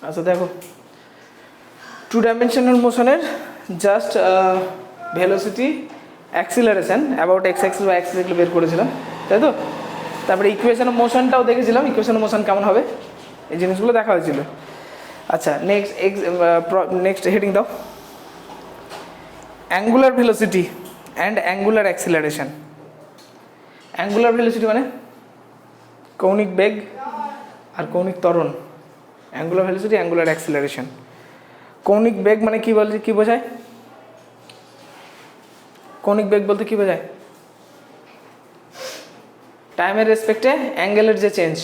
আচ্ছা দেখো, two dimensional মোশনের just velocity acceleration about X axis বা অ্যাক্সিস এগুলো বের করেছিলাম, তাই তো? তারপরে ইকুয়েশন অফ মোশনটাও দেখেছিলাম, ইকুয়েশন অফ মোশন কেমন হবে এই জিনিসগুলো দেখা হয়েছিল। আচ্ছা নেক্সট হেডিং দাও, angular velocity and angular acceleration. Angular velocity মানে কৌণিক বেগ আর কৌণিক ত্বরণ। Angular velocity, angular acceleration. কৌণিক বেগ মানে কি বলছে, কি বোঝায়? কৌণিক বেগ বলতে কি বোঝায়? টাইমের রেসপেক্টে অ্যাঙ্গেলের যে চেঞ্জ,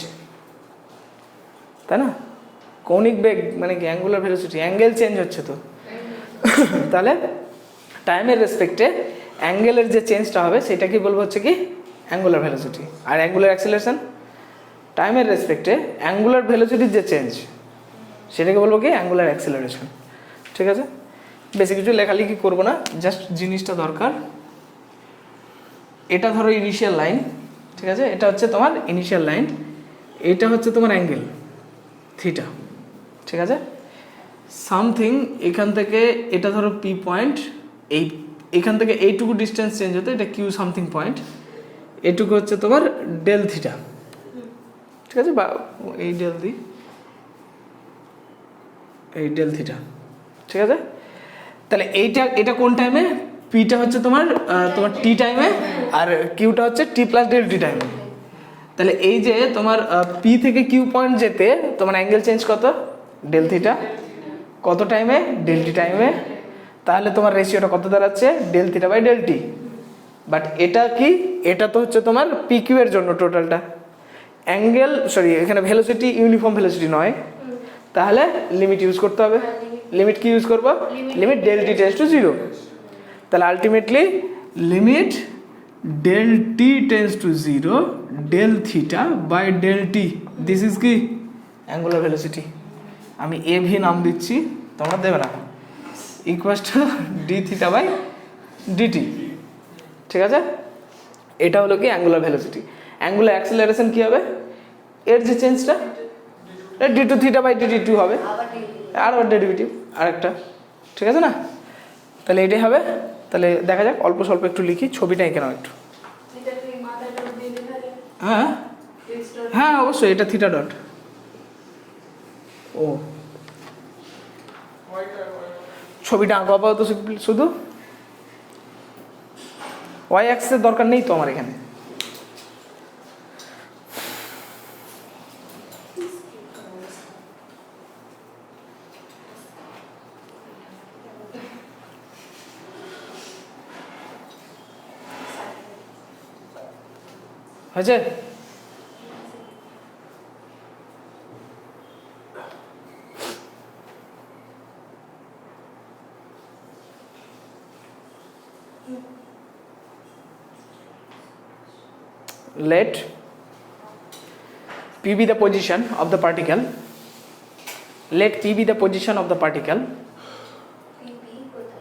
তাই না? কৌণিক বেগ মানে কি? অ্যাঙ্গুলার ভেলোসিটি, অ্যাঙ্গেল চেঞ্জ হচ্ছে তো তাহলে টাইমের রেসপেক্টে অ্যাঙ্গেলের যে চেঞ্জটা হবে সেটা কি বলবো হচ্ছে কি অ্যাঙ্গুলার ভেলোসিটি। আর অ্যাঙ্গুলার অ্যাক্সিলারেশন টাইমের রেসপেক্টে অ্যাঙ্গুলার ভেলোসিটির যে চেঞ্জ সেটাকে বলবো কি অ্যাঙ্গুলার অ্যাক্সিলারেশন। ঠিক আছে, বেশি কিছু লেখালেখি করবো না, জাস্ট জিনিসটা দরকার। এটা ধরো ইনিশিয়াল লাইন, ঠিক আছে? এটা হচ্ছে তোমার ইনিশিয়াল লাইন, এটা হচ্ছে তোমার অ্যাঙ্গেল থিটা, ঠিক আছে? সামথিং এখান থেকে এটা ধরো পি পয়েন্ট, এখান থেকে এইটুকু ডিস্টেন্স চেঞ্জ হতে এটা কিউ সামথিং পয়েন্ট, এটুকু হচ্ছে তোমার ডেল থিটা, ঠিক আছে? বা এই ডেল দি, এই ডেল থিটা, ঠিক আছে? তাহলে এটা কোন টাইমে? পিটা হচ্ছে তোমার টি টাইমে, আর কিউটা হচ্ছে টি প্লাস ডেল টি টাইমে। তাহলে এই যে তোমার পি থেকে কিউ পয়েন্ট যেতে তোমার অ্যাঙ্গেল চেঞ্জ কত? Del theta. কত টাইমে? ডেল টি টাইমে। তাহলে তোমার রেশিওটা কত দাঁড়াচ্ছে? Del theta by del T. But এটা কি? এটা তো হচ্ছে তোমার পি কিউ এর জন্য টোটালটা। অ্যাঙ্গেল এখানে ভেলোসিটি ইউনিফর্ম ভেলোসিটি নয়, তাহলে লিমিট ইউজ করতে হবে। লিমিট কি ইউজ করবো? Limit del T tends to zero. তাহলে ultimately limit del T tends to zero del theta by del t, this is কি অ্যাঙ্গুলার ভেলোসিটি। আমি এ ভি নাম দিচ্ছি, তোমরা দেবে না, equals to d theta by dt, ঠিক আছে? এটা হলো কি অ্যাঙ্গুলার ভেলোসিটি। অ্যাঙ্গুলার অ্যাক্সিলারেশন কি হবে? এর যে চেঞ্জটা d two theta by DT two হবে, আর ডেরিভেটিভ আরেকটা, ঠিক আছে না? তাহলে এটাই হবে। তাহলে দেখা যাক, অল্প স্বল্প একটু লিখি, ছবিটা এঁকে নাও একটু। হ্যাঁ হ্যাঁ অবশ্যই, এটা থিটা ডট। ও ছবিটা আঁকো আপাতত শুধু, ওয়াই অ্যাক্সিসের দরকার নেই তো আমার এখানে। হয়েছে? Let P be the position of the particle. Let P be the position of the particle.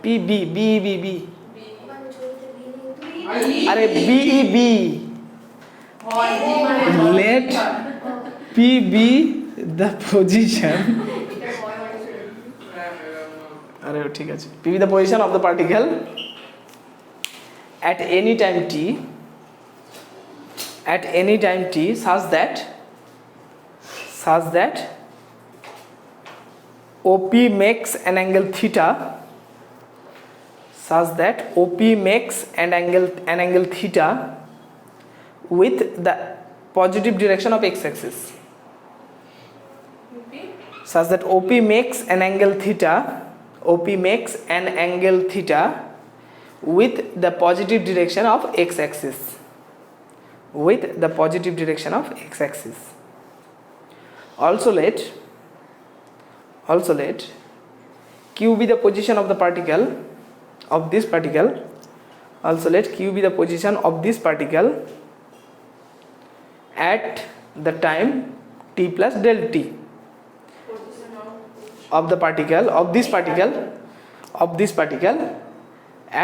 P B B B B. अरे B E B. Let P be the position. अरे ठीक है, P be the position of the particle at any time t. At any time t such that OP makes an angle theta, such that OP makes an angle theta with the positive direction of x-axis. Such that OP makes an angle theta, OP makes an angle theta with the positive direction of x-axis. With the positive direction of x-axis. Also let Q be the position of the particle, of this particle. Also let Q be the position of this particle at the time t plus del t. Of the particle, of this particle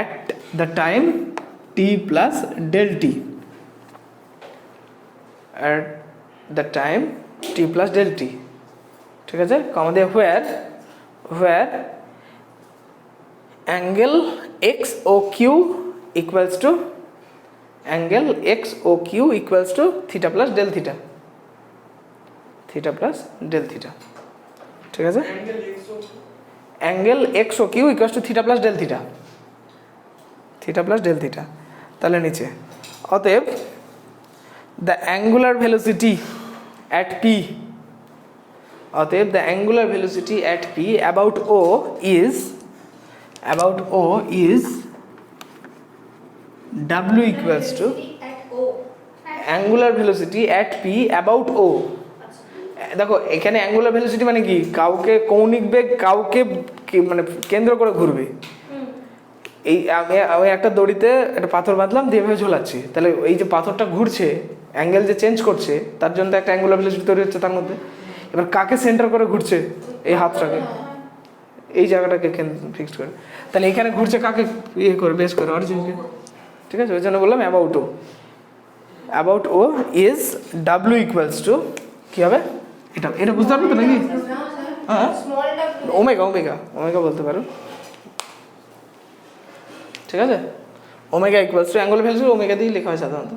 at the time t plus del t. At the time t plus del t, ঠিক আছে, কমা দিয়ে where angle XOQ equals to theta plus del theta, ঠিক আছে, angle XOQ equals to theta plus del theta, তাহলে নিচে অতএব the angular velocity at P about O is W equals to angular velocity at P about O. দেখো এখানে angular velocity মানে কি, কাউকে কৌণিক বেগ কাউকে মানে কেন্দ্র করে ঘুরবে। এই আমি একটা দড়িতে একটা পাথর বাঁধলাম দিয়ে এভাবে ঝোলাচ্ছি, তাহলে এই যে পাথরটা ঘুরছে অ্যাঙ্গেল যে চেঞ্জ করছে তার জন্য একটা অ্যাঙ্গুলার ভেলোসিটি তৈরি হচ্ছে তার মধ্যে। এবার কাকে সেন্টার করে ঘুরছে, এই হাতটাকে, এই জায়গাটাকে ফিক্সড করে, তাহলে এখানে ঘুরছে কাকে ইয়ে করে বেস করে অরিজিনকে, ঠিক আছে, ওই জন্য বললাম about O is W equals to কী হবে, এটা বুঝতে পারবে তো নাকি? হ্যাঁ, ওমেগা বলতে পারো, ঠিক আছে। Omega equals to angular velocity omega দিয়ে লেখা হয় সাধারণত,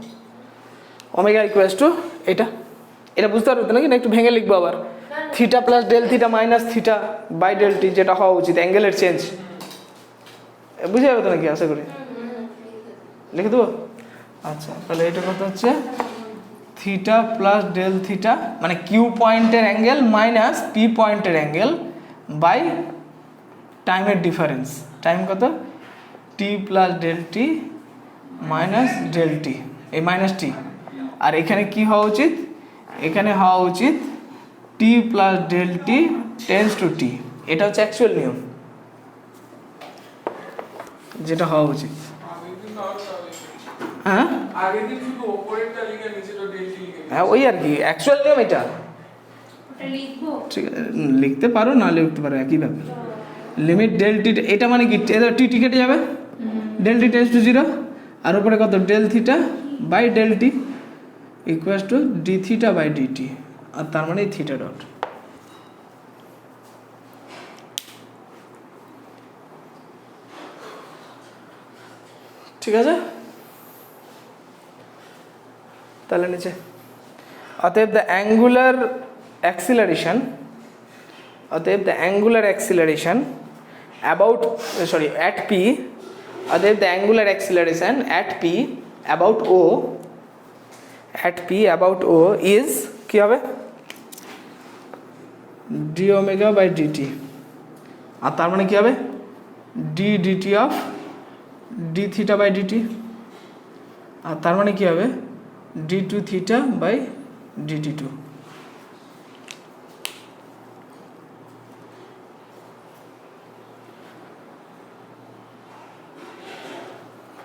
ওমেগা ইকুয়ালস টু এটা বুঝতে পারবে তো নাকি? না একটু ভেঙে লিখবো আবার, theta plus del theta minus theta by del T, যেটা হওয়া উচিত অ্যাঙ্গেলের চেঞ্জ, বুঝে যাবে তো নাকি? আশা করি লিখে দেবো। আচ্ছা, তাহলে এটা কথা হচ্ছে থিটা প্লাস ডেল থিটা মানে কিউ পয়েন্টের অ্যাঙ্গেল মাইনাস পি পয়েন্টের অ্যাঙ্গেল বাই টাইমের ডিফারেন্স, টাইম কত, t plus del t minus del t, এই মাইনাস টি, আর এখানে কি হওয়া উচিত, এখানে হওয়া উচিত t plus del T tends to t, এটা হচ্ছে অ্যাকচুয়াল নিয়ম যেটা হওয়া উচিত। হ্যাঁ হ্যাঁ, ওই আর কি অ্যাকচুয়াল নিয়ম এটা, ঠিক আছে, লিখতে পারো না লিখতে পারো একই ব্যাপার। লিমিট ডেল টি, এটা মানে কি টি কেটে যাবে, ডেল টি টেন্স টু 0, আর উপরে কত del theta by del t equals to d theta by dt, আর তার মানে থিটা ডট, ঠিক আছে। তাহলে নিচে অতএব the angular acceleration about at P, অতএব the angular acceleration at P about O is কি হবে, ডি ওমেগা বাই ডিটি, আর তার মানে কি হবে d dt of d theta by dt, আর তার মানে কি হবে D two theta by DT two.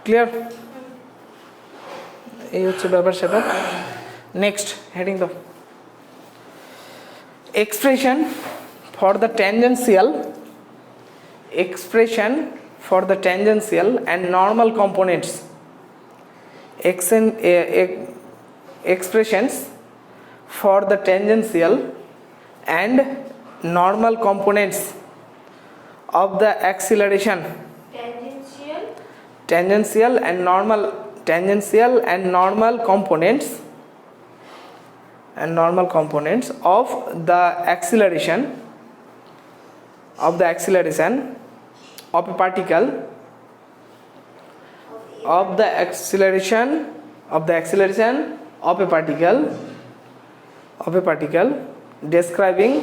Clear? এই হচ্ছে ব্যাপার সেটা। নেক্সট হেডিং দাও, expression for the tangential and normal components, expressions for the tangential and normal components of the acceleration, tangential and normal components of the acceleration of a particle, describing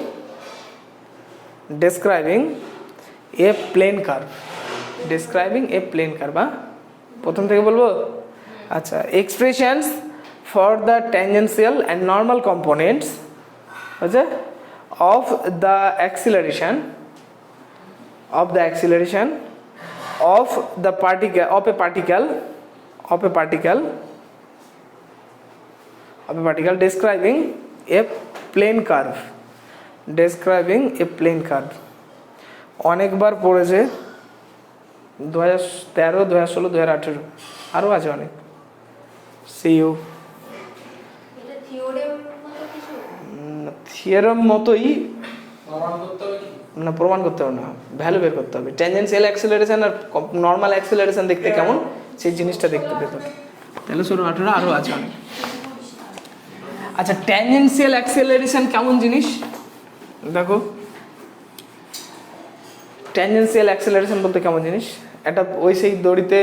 a plane curve, প্রথম থেকে বলবো। আচ্ছা, expressions for the tangential and normal components of the acceleration of a particle describing a plane curve, অনেকবার পড়েছে 2013, 2016, 2018, আরও আছে অনেক। CU theorem মতোই, না প্রমাণ করতে হবে না, ভ্যালু বের করতে হবে। ট্যানজেনশিয়াল অ্যাক্সিলারেশন আর নর্মাল অ্যাক্সিলারেশন দেখতে কেমন সেই জিনিসটা দেখতে পেতে। তাহলে 16-18 আরও আছে অনেক। আচ্ছা ট্যানজেনশিয়াল অ্যাক্সিলারেশন কেমন জিনিস দেখো, ট্যানজেনশিয়াল অ্যাক্সিলারেশন বলতে কেমন জিনিস, একটা ওই সেই দড়িতে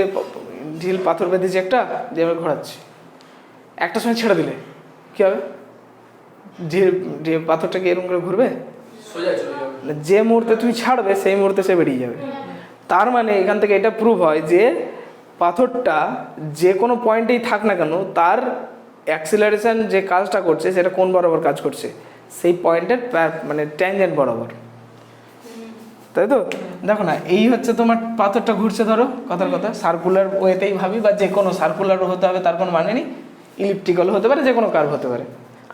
ঢিল পাথর বেঁধেছে একটা, যে আমরা ঘোরাচ্ছি, একটা সময় ছেড়ে দিলে কী হবে, যে পাথরটাকে এরকম করে ঘুরবে, যে মুহূর্তে তুমি ছাড়বে সেই মুহূর্তে সে বেরিয়ে যাবে। তার মানে এখান থেকে এটা প্রুভ হয় যে পাথরটা যে কোনো পয়েন্টেই থাক না কেন, তার অ্যাক্সিলারেশন যে কাজটা করছে সেটা কোন বরাবর কাজ করছে, সেই পয়েন্টের মানে ট্যানজেন্ট বরাবর, তাই তো। দেখো না, এই হচ্ছে তোমার পাথরটা ঘুরছে, ধরো কথার কথা সার্কুলার ওয়েতেই ভাবি, বা যে কোনো সার্কুলারও হতে হবে তার কোনো মানে নেই, ইলিপ্টিক্যাল হতে পারে, যে কোনো কার্ভ হতে পারে।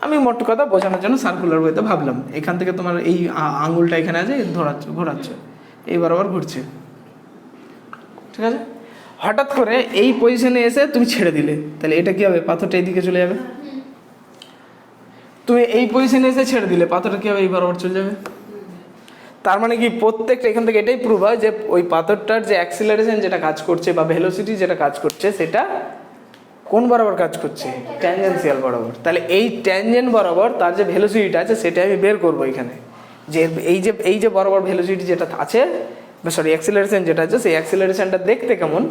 আমি মোট কথা বোঝানোর জন্য সার্কুলার ওয়েতে ভাবলাম। এখান থেকে তোমার এই আঙুলটা এখানে আছে, ঘোরাচ্ছ, এই বরাবর ঘুরছে, ঠিক আছে। হঠাৎ করে এই পজিশনে এসে তুমি ছেড়ে দিলে, তাহলে এটা কী হবে, পাথরটা এইদিকে চলে যাবে। তুমি এই পজিশনে এসে ছেড়ে দিলে, পাথরটা কী হবে, এই বরাবর চলে যাবে। তার মানে কি প্রত্যেকটা এখান থেকে এটাই প্রুভ হয় যে ওই পাথরটার যে অ্যাক্সিলারেশন যেটা কাজ করছে বা ভেলোসিটি যেটা কাজ করছে, সেটা কোন বরাবর কাজ করছে, ট্যানজেনশিয়াল বরাবর। তাহলে এই ট্যানজেন্ট বরাবর তার যে ভেলোসিটিটা আছে সেটা আমি বের করবো এখানে, যে এই যে বরাবর ভেলোসিটি যেটা আছে, সরি অ্যাক্সিলারেশন যেটা আছে, সেই অ্যাক্সিলারেশনটা দেখতে কেমন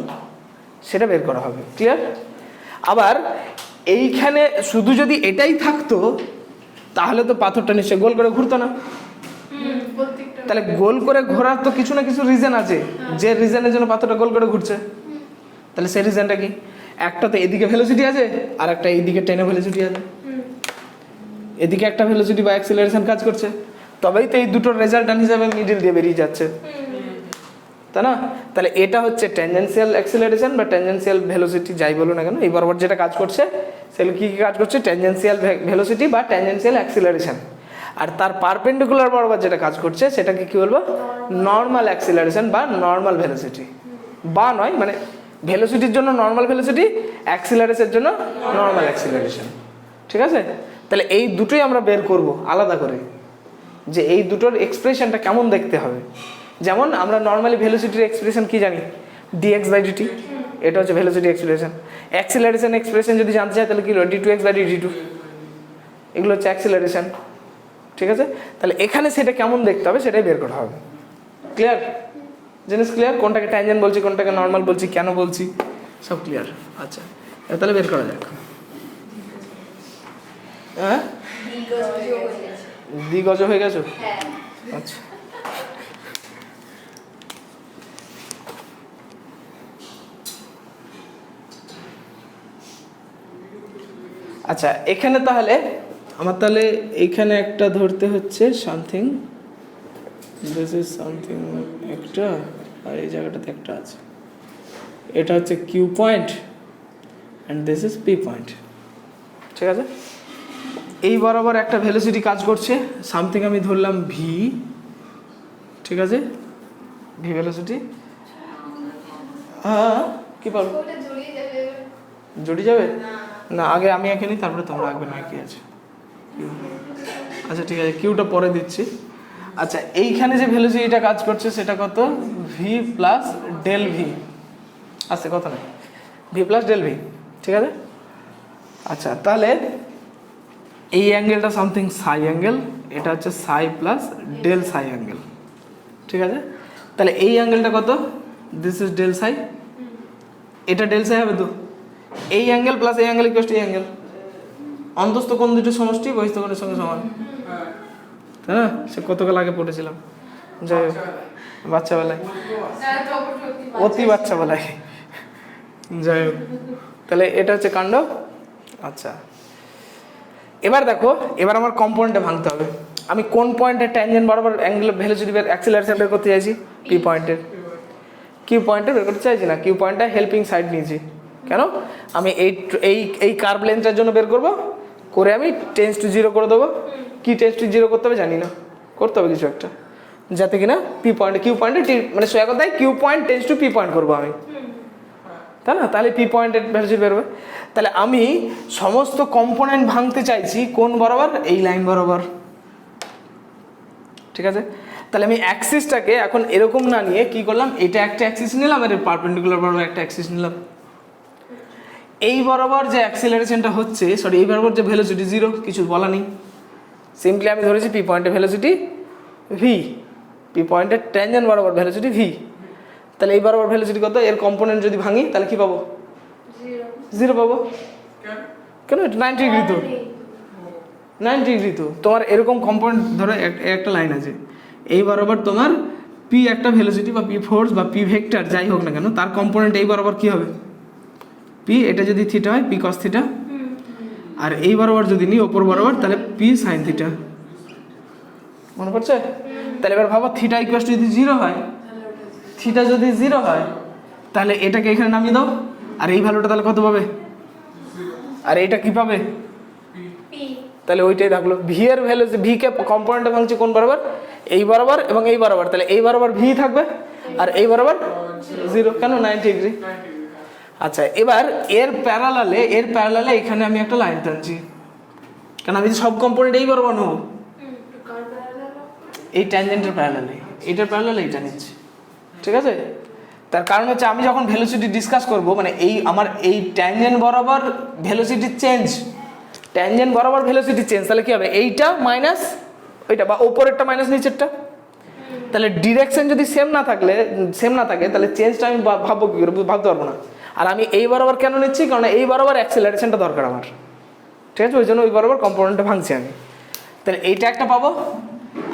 সেটা বের করা হবে, ক্লিয়ার। আবার এইখানে শুধু যদি এটাই থাকতো তাহলে তো পাথরটা নিশ্চয়ই গোল করে ঘুরতো না। তাহলে গোল করে ঘোরার তো কিছু না কিছু রিজন আছে, যে রিজনের জন্য পাথরটা গোল করে ঘুরছে। তাহলে সেই রিজনটা কি, একটা তো এদিকে ভেলোসিটি আছে, আর একটা এইদিকে টেনে ভেলোসিটি আছে। এদিকে একটা ভেলোসিটি বা অ্যাক্সিলারেশন কাজ করছে, তবেই তো এই দুটোর রেজাল্টান্ট হিসাবে মিডিল দিয়ে বেরিয়ে যাচ্ছে, তাই না। তাহলে এটা হচ্ছে ট্যানজেনশিয়াল অ্যাক্সিলারেশন বা ট্যানজেনশিয়াল ভেলোসিটি, যাই বলো না কেন, এই বরাবর যেটা কাজ করছে সেগুলো কী কী কাজ করছে, ট্যানজেনশিয়াল ভেলোসিটি বা ট্যানজেনশিয়াল অ্যাক্সিলারেশন। আর তার পারপেন্ডিকুলার বরাবর যেটা কাজ করছে সেটাকে কি বলবো, নর্মাল অ্যাক্সিলারেশন বা নর্মাল ভেলোসিটি, বা নয় মানে ভেলোসিটির জন্য নর্মাল ভেলোসিটি, অ্যাক্সিলারেশনের জন্য নর্মাল অ্যাক্সিলারেশন, ঠিক আছে। তাহলে এই দুটোই আমরা বের করব আলাদা করে, যে এই দুটোর এক্সপ্রেশনটা কেমন দেখতে হবে। যেমন আমরা নর্মালি ভেলোসিটির এক্সপ্রেশন কি জানি, dx/dt, এটা হচ্ছে ভেলোসিটি এক্সপ্রেশন। অ্যাক্সিলারেশন এক্সপ্রেশন যদি জানতে চাই তাহলে কি হলো, d2x/dt2, এগুলো হচ্ছে অ্যাক্সিলারেশন, ঠিক আছে। তাহলে এখানে সেটা কেমন দেখতে হবে সেটাই বের করা হবে, ক্লিয়ার জিনিস, ক্লিয়ার। কোনটাকে ট্যানজেন্ট বলছি, কোনটাকে নর্মাল বলছি, কেন বলছি, সব ক্লিয়ার। আচ্ছা তাহলে বের করা যাক। হ্যাঁ দ্বিগজ হয়ে গেছো, আচ্ছা। আচ্ছা এখানে তাহলে আমার তাহলে এইখানে একটা ধরতে হচ্ছে সামথিং, দিস ইজ সামথিং একটা, আর এই জায়গাটাতে একটা আছে, এটা হচ্ছে Q point and this is P point, ঠিক আছে। এই বরাবর একটা ভেলোসিটি কাজ করছে, সামথিং আমি ধরলাম ভি, ঠিক আছে, ভি ভেলোসিটি। হ্যাঁ কী বলো, জড়িয়ে যাবে না, আগে আমি এঁকে নিই তারপরে তোমরা আঁকবে, না কি আছে। আচ্ছা ঠিক আছে, কিউটা পরে দিচ্ছি। আচ্ছা এইখানে যে ভেলোসিটিটা কাজ করছে সেটা কত, ভি প্লাস ডেল ভি, আছে কত না, ভি প্লাস ডেল ভি, ঠিক আছে। আচ্ছা তাহলে এই অ্যাঙ্গেলটা সামথিং সাই অ্যাঙ্গেল, এটা হচ্ছে সাই প্লাস ডেল সাই অ্যাঙ্গেল, ঠিক আছে। তাহলে এই অ্যাঙ্গেলটা কত, দিস ইজ ডেল সাই, এটা ডেল সাই হবে তো, এই অ্যাঙ্গেল প্লাস এই অ্যাঙ্গেল ইকুয়াল টু এই অ্যাঙ্গেল, অন্তস্থ কোণ দুটো সমষ্টি বহিস্থ কোণের সঙ্গে সমান, তাই না। সে কতকাল আগে পড়েছিলাম, যাই হোক বাচ্চাবেলায়, অতি বাচ্চাবেলায়, যাই হোক। তাহলে এটা হচ্ছে কাণ্ড। আচ্ছা এবার দেখো, এবার আমার কম্পোনেন্টে ভাঙতে হবে। আমি কোন পয়েন্টের ট্যানজেন্ট বরাবর অ্যাঙ্গেল ভেলোসিটি অ্যাক্সিলারেশন বের করতে চাইছি, পি পয়েন্টের, কিউ পয়েন্টে বের করতে চাইছি না, কিউ পয়েন্টটা হেল্পিং সাইড নিয়েছি। কেন, আমি এই কার্ভ লেন্থটার জন্য বের করব, করে আমি টেন্স টু 0 করে দেবো। কি টেন্স টু 0 করতে হবে জানি না, করতে হবে কিছু একটা, যাতে কিনা পি পয়েন্টে, কিউ পয়েন্টে মানে সোজা কথায় Q point tends to P point করবো আমি, তাই না। তাহলে পি পয়েন্টের ভ্যালুসিটি বেরোবে। তাহলে আমি সমস্ত কম্পোনেন্ট ভাঙতে চাইছি কোন বরাবর, এই লাইন বরাবর, ঠিক আছে? তাহলে আমি অ্যাক্সিসটাকে এখন এরকম না নিয়ে কি করলাম, এটা একটা অ্যাক্সিস নিলাম আর পারপেন্ডিকুলার বরাবর একটা অ্যাক্সিস নিলাম। এই বরাবর যে অ্যাক্সিলারেশনটা হচ্ছে, সরি এই বরাবর যে ভেলোসিটি জিরো, কিছু বলা নেই, সিম্পলি আমি ধরেছি পি পয়েন্টের ভেলোসিটি ভি, পি পয়েন্টের ট্যানজেন্ট বরাবর ভেলোসিটি ভি। তাহলে এই বরাবর ভেলোসিটি কত, এর কম্পোনেন্ট যদি ভাঙি তাহলে কি পাবো, জিরো পাবো। কেন, এটা 90 ডিগ্রি তো, 90 ডিগ্রি তো। তোমার এরকম কম্পোনেন্ট ধরো একটা লাইন আছে, এই বরাবর তোমার পি একটা ভেলোসিটি বা পি ফোর্স বা পি ভেক্টর যাই হোক না কেন, তার কম্পোনেন্ট এই বরাবর কি হবে, পি, এটা যদি থিটা হয় পি কস থিটা, আর এই বরাবর যদি নিই ওপর বরাবর তাহলে পি সাইন থিটা। মনে পড়ছে? তাহলে এবার ভাবো থিটা ইকুয়াল টু যদি জিরো হয়, থিটা যদি জিরো হয় তাহলে এটাকে এখানে নামিয়ে দাও, আর এই ভ্যালুটা তাহলে কত পাবে, আর এইটা কি পাবে, তাহলে ওইটাই থাকলো। ভি এর ভ্যালু, ভি কে কম্পোনেন্টে ভাঙছে কোন বরাবর, এই বরাবর এবং এই বরাবর, তাহলে এই বরাবর ভি থাকবে আর এই বরাবর জিরো। কেন, 90 ডিগ্রি। আচ্ছা, এবার এর প্যারালালে এখানে আমি একটা লাইন টানছি, কারণ আমি সব কম্পোনেন্ট এই বরাবর নেবো, এই ট্যানজেন্টের প্যারালালে, এইটার প্যারালালে এইটা নিচ্ছি, ঠিক আছে? তার কারণ হচ্ছে আমি যখন ভেলোসিটি ডিসকাস করব, মানে এই আমার এই ট্যানজেন্ট বরাবর ভেলোসিটি চেঞ্জ, ট্যানজেন্ট বরাবর ভেলোসিটি চেঞ্জ, তাহলে কি হবে, এইটা মাইনাস ওইটা, বা ওপরেরটা মাইনাস নিচেরটা। তাহলে ডিরেকশন যদি সেম না থাকে তাহলে চেঞ্জটা আমি ভাববো কি করে, ভাবতে পারবো না। আর আমি এই বরাবর কেন নিচ্ছি, কারণ এই বরাবর অ্যাক্সিলারেশনটা দরকার আমার, ঠিক আছে? ওই জন্য ওই বরাবর কম্পোনেন্টটা ভাঙছি আমি। তাহলে এইটা একটা পাবো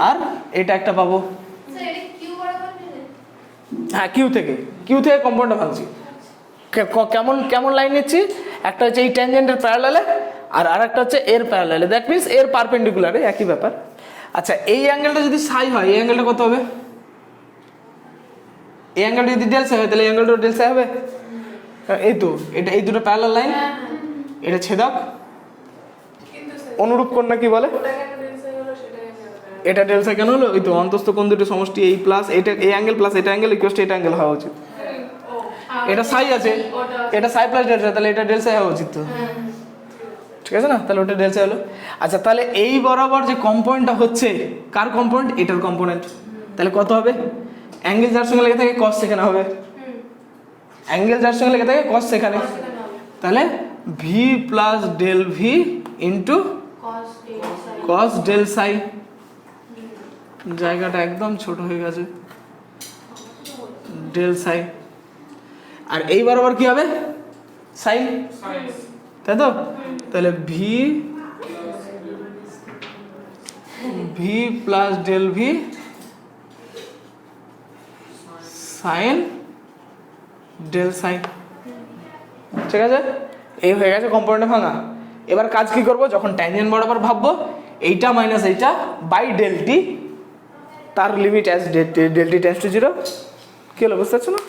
আর এটা একটা পাবো। হ্যাঁ, কিউ থেকে কম্পাউন্ডটা ভাঙছি। কেমন লাইন নিচ্ছি, একটা হচ্ছে এই ট্যানজেন্টের প্যারালালে আর আরেকটা হচ্ছে এর প্যারালালে, দ্যাট মিনস এর পারপেন্ডিকুলারে, একই ব্যাপার। আচ্ছা, এই অ্যাঙ্গেলটা যদি সাই হয়, এই অ্যাঙ্গেলটা কত হবে, এই অ্যাঙ্গেলটা যদি ডেল সাই হয় তাহলে এই অ্যাঙ্গেলটা ডেল সাই হবে। এই তো, এটা এই দুটো প্যারালাল লাইন, এটা ছেদক, অনুরূপ কোণ না কি বলে, এটা ডেল সাই কেন হলো, ওই তো অন্তস্থ কোণ দুটো সমষ্টি, এই প্লাস এটা, এই অ্যাঙ্গেল প্লাস এটা অ্যাঙ্গেল ইকুয়াল টু এটা অ্যাঙ্গেল হওয়া উচিত। এটা সাই আছে, এটা সাই প্লাস ডেল সাই, তাহলে এটা ডেল সাই হওয়া উচিত তো, ঠিক আছে না? তাহলে ওটা ডেল সাই হলো। আচ্ছা, তাহলে এই বরাবর যে কম্পোনেন্টটা হচ্ছে, কার কম্পোনেন্ট, এটার কম্পোনেন্ট, তাহলে কত হবে, অ্যাঙ্গেল যার সঙ্গে লেগে থাকে কস সেখানে হবে, অ্যাঙ্গেল যার সঙ্গে লেগে থাকে কস সেখানে, তাহলে V plus del V into cos del psi. জায়গাটা একদম ছোট হয়ে গেছে, ডেল সাই। আর এই বরাবর কি হবে, সাইন, তাই তো? তাহলে V plus del V sine del sine, ঠিক আছে? এই হয়ে গেছে কম্পোনেন্টে ভাঙা। এবার কাজ কি করব, যখন ট্যানজেন্ট বরাবর ভাববো, এইটা মাইনাস এইটা বাই ডেল টি, তার limit as del T tends to zero. কি হলো, বুঝতে পারছো না?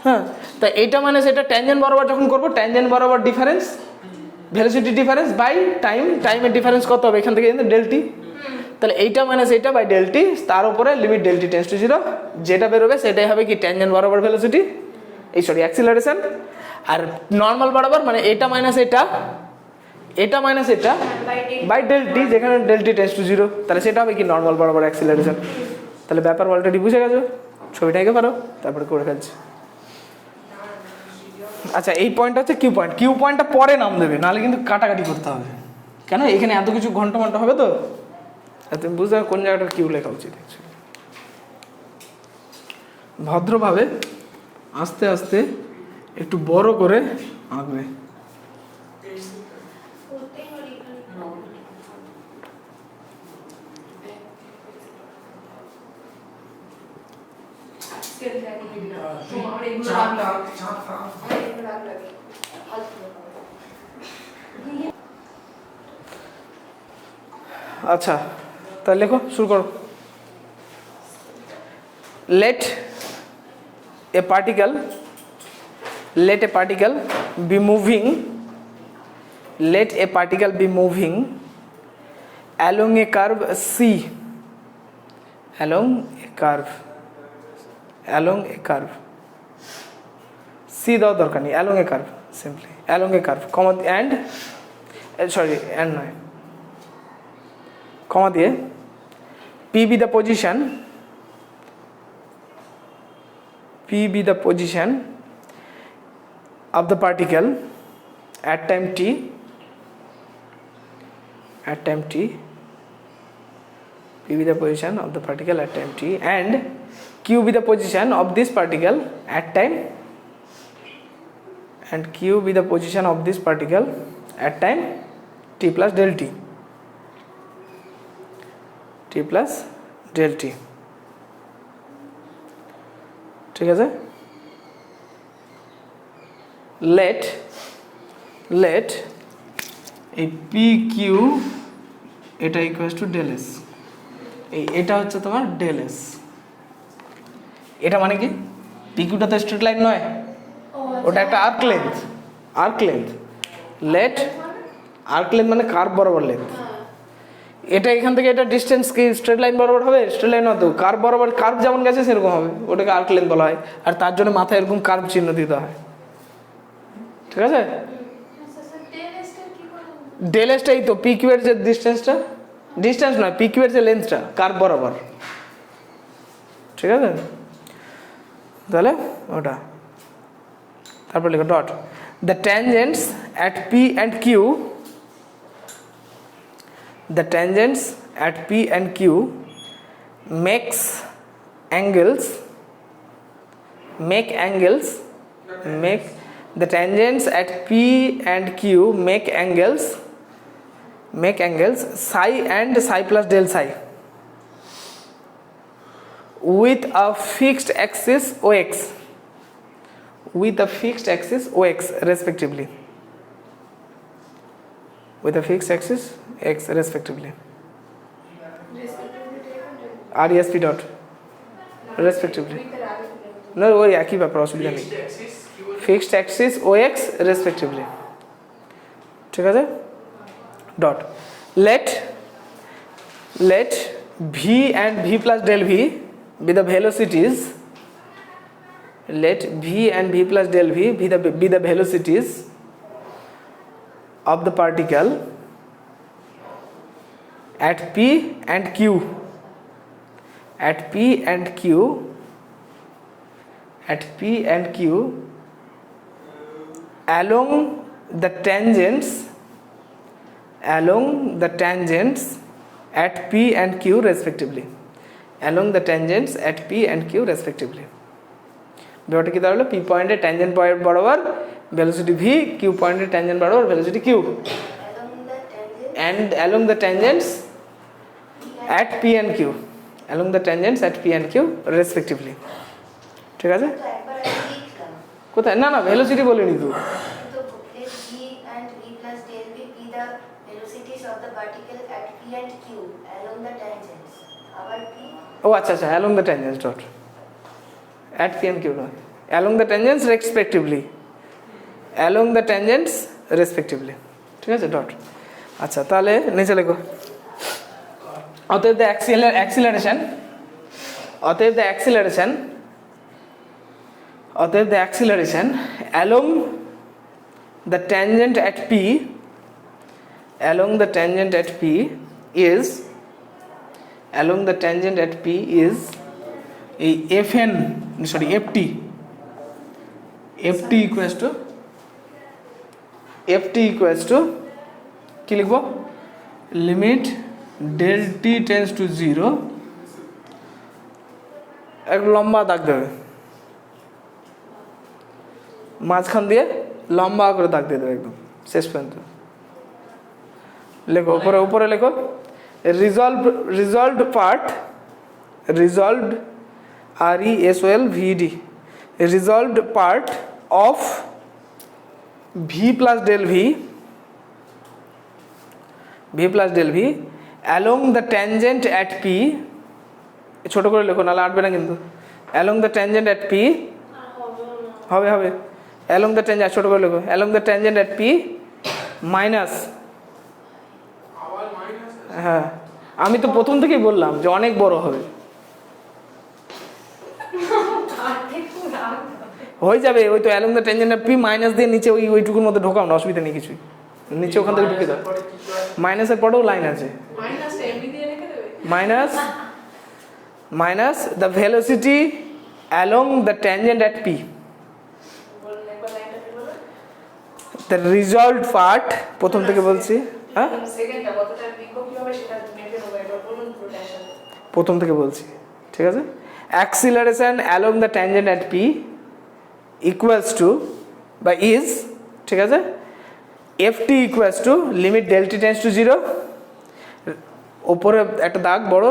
হ্যাঁ, তাই এইটা মাইনাস এটা ট্যানজেন্ট বরাবর যখন করবো, ট্যানজেন্ট বরাবর ডিফারেন্স, ভেলোসিটি ডিফারেন্স বাই টাইমের ডিফারেন্স কত হবে, এখান থেকে ডেল টি। তাহলে এইটা মাইনাস এইটা বাই ডেল টি, তার উপরে limit del T tends to zero, যেটা বেরোবে সেটাই হবে কি ট্যানজেন্ট বরাবর ভেলোসিটি, অ্যাক্সিলারেশন। আর নর্মাল বরাবর মানে এটা মাইনাস এটা মাইনাস এটা বাই ডেল টি, যেখানে del T tends to zero, তাহলে সেটা হবে কি নর্মাল বরাবর অ্যাক্সিলারেশন। তাহলে ব্যাপার অলরেডি বুঝে গেছো, ছবিটা এঁকে পারো, তারপরে করে ফেলছি। আচ্ছা, এই পয়েন্টটা হচ্ছে কিউ পয়েন্টটা পরে নাম দেবে, নাহলে কিন্তু কাটাকাটি করতে হবে। কেন, এখানে এত কিছু ঘন্টা হবে তো, তুমি বুঝতে হবে কোন জায়গাটা কিউ লেখা উচিত। ভদ্রভাবে আস্তে আস্তে একটু বড় করে আঁকবে। আচ্ছা, তাহলে লেখো, শুরু করো। let a particle be moving along a curve C, C দাও দরকার নেই, along a curve, simply along a curve, comma and sorry and নয়, comma দিয়ে P be the position, P be the position of the particle at time t, at time t, P be the position of the particle at time t, and Q be the position of this particle at time, and Q be the position of this particle at time t plus del t, t plus del t, ঠিক আছে। let এই P Q এটা equals to del S, এটা হচ্ছে তোমার del S. এটা মানে কি, পি কিউটা তো স্ট্রেট লাইন নয়, ওটা একটা arc length, arc length. Let arc length মানে কার্ভ বরাবর লেন্থ। এটা এখান থেকে এটা ডিস্টেন্স কি স্ট্রেট লাইন বরাবর হবে? স্ট্রেট লাইন হতো, কার্ভ বরাবর, কার্ভ যেমন গেছে সেরকম হবে, ওটাকে আর্ক লেন্থ বলা হয়। আর তার জন্য মাথায় এরকম কার্ভ চিহ্ন দিতে হয়, ঠিক আছে। ডেল এসটাই তো পি কিউ এর যে ডিস্টেন্সটা, ডিস্টেন্স নয়, পি কিউ এর যে লেন্থটা কার্ভ বরাবর, ঠিক আছে। তাহলে ওটা, তারপর লিখো dot the tangents at P and Q, the tangents at P and Q make angles the tangents at P and Q make angles psi and psi plus del psi with a fixed axis OX, with a fixed axis OX respectively, with a fixed axis x respectively, RESP dot respectively, no ওই একই ব্যাপার, অসুবিধা নেই, fixed axis OX respectively, ঠিক আছে। Dot let V and V plus del V be the velocities, let V and V plus del V be the velocities of the particle at P and Q, at P and Q, at P and Q along the tangents at P and Q respectively, along the tangents at P and Q respectively। ব্যাপারটা কি দাঁড়ালো, P পয়েন্টে tangent point বরাবর velocity V, Q পয়েন্টে tangent বরাবর velocity Q, and along the tangents at P and Q, along the tangents at P and Q respectively, ঠিক আছে। কোথায়, না না ভেলোসিটি বলিনি তো, ও আচ্ছা আচ্ছা, along the tangents dot at P and Q নয়, along the tangents respectively, along the tangents respectively, ঠিক আছে ডট। আচ্ছা তাহলে নিচে লেখো অতএব the acceleration along the tangent at P, is a ft equals to কি লিখবো, limit del t tends to 0, এক লম্বা দাগ দেবে মাঝখান দিয়ে, লম্বা করে দাগ দিয়ে দেবে একদম শেষ পর্যন্ত। লেখো উপরে লেখো resolved part resolved part of V plus del V along the tangent at P, ছোট করে লেখো নাহলে আটবে না কিন্তু, along the tangent at P হবে along the tangent, ছোট করে লেখো along the tangent at P minus, হ্যাঁ আমি তো প্রথম থেকেই বললাম যে অনেক বড় হবে, হয়ে যাবে ওই তো along the tangent at P minus দিয়ে নিচে ওইটুকুর মধ্যে ঢোকাও না, অসুবিধা নেই কিছুই, নিচে ওখান থেকে ঢুকে দাও, মাইনাসের পরেও লাইন আছে, minus minus the velocity along the tangent at P. The resolve part প্রথম থেকে বলছি, হ্যাঁ প্রথম থেকে বলছি, ঠিক আছে। Acceleration along the tangent at P equals to বা ইজ, ঠিক আছে, F T equals to limit del T tends to 0, ওপরে একটা দাগ বড়,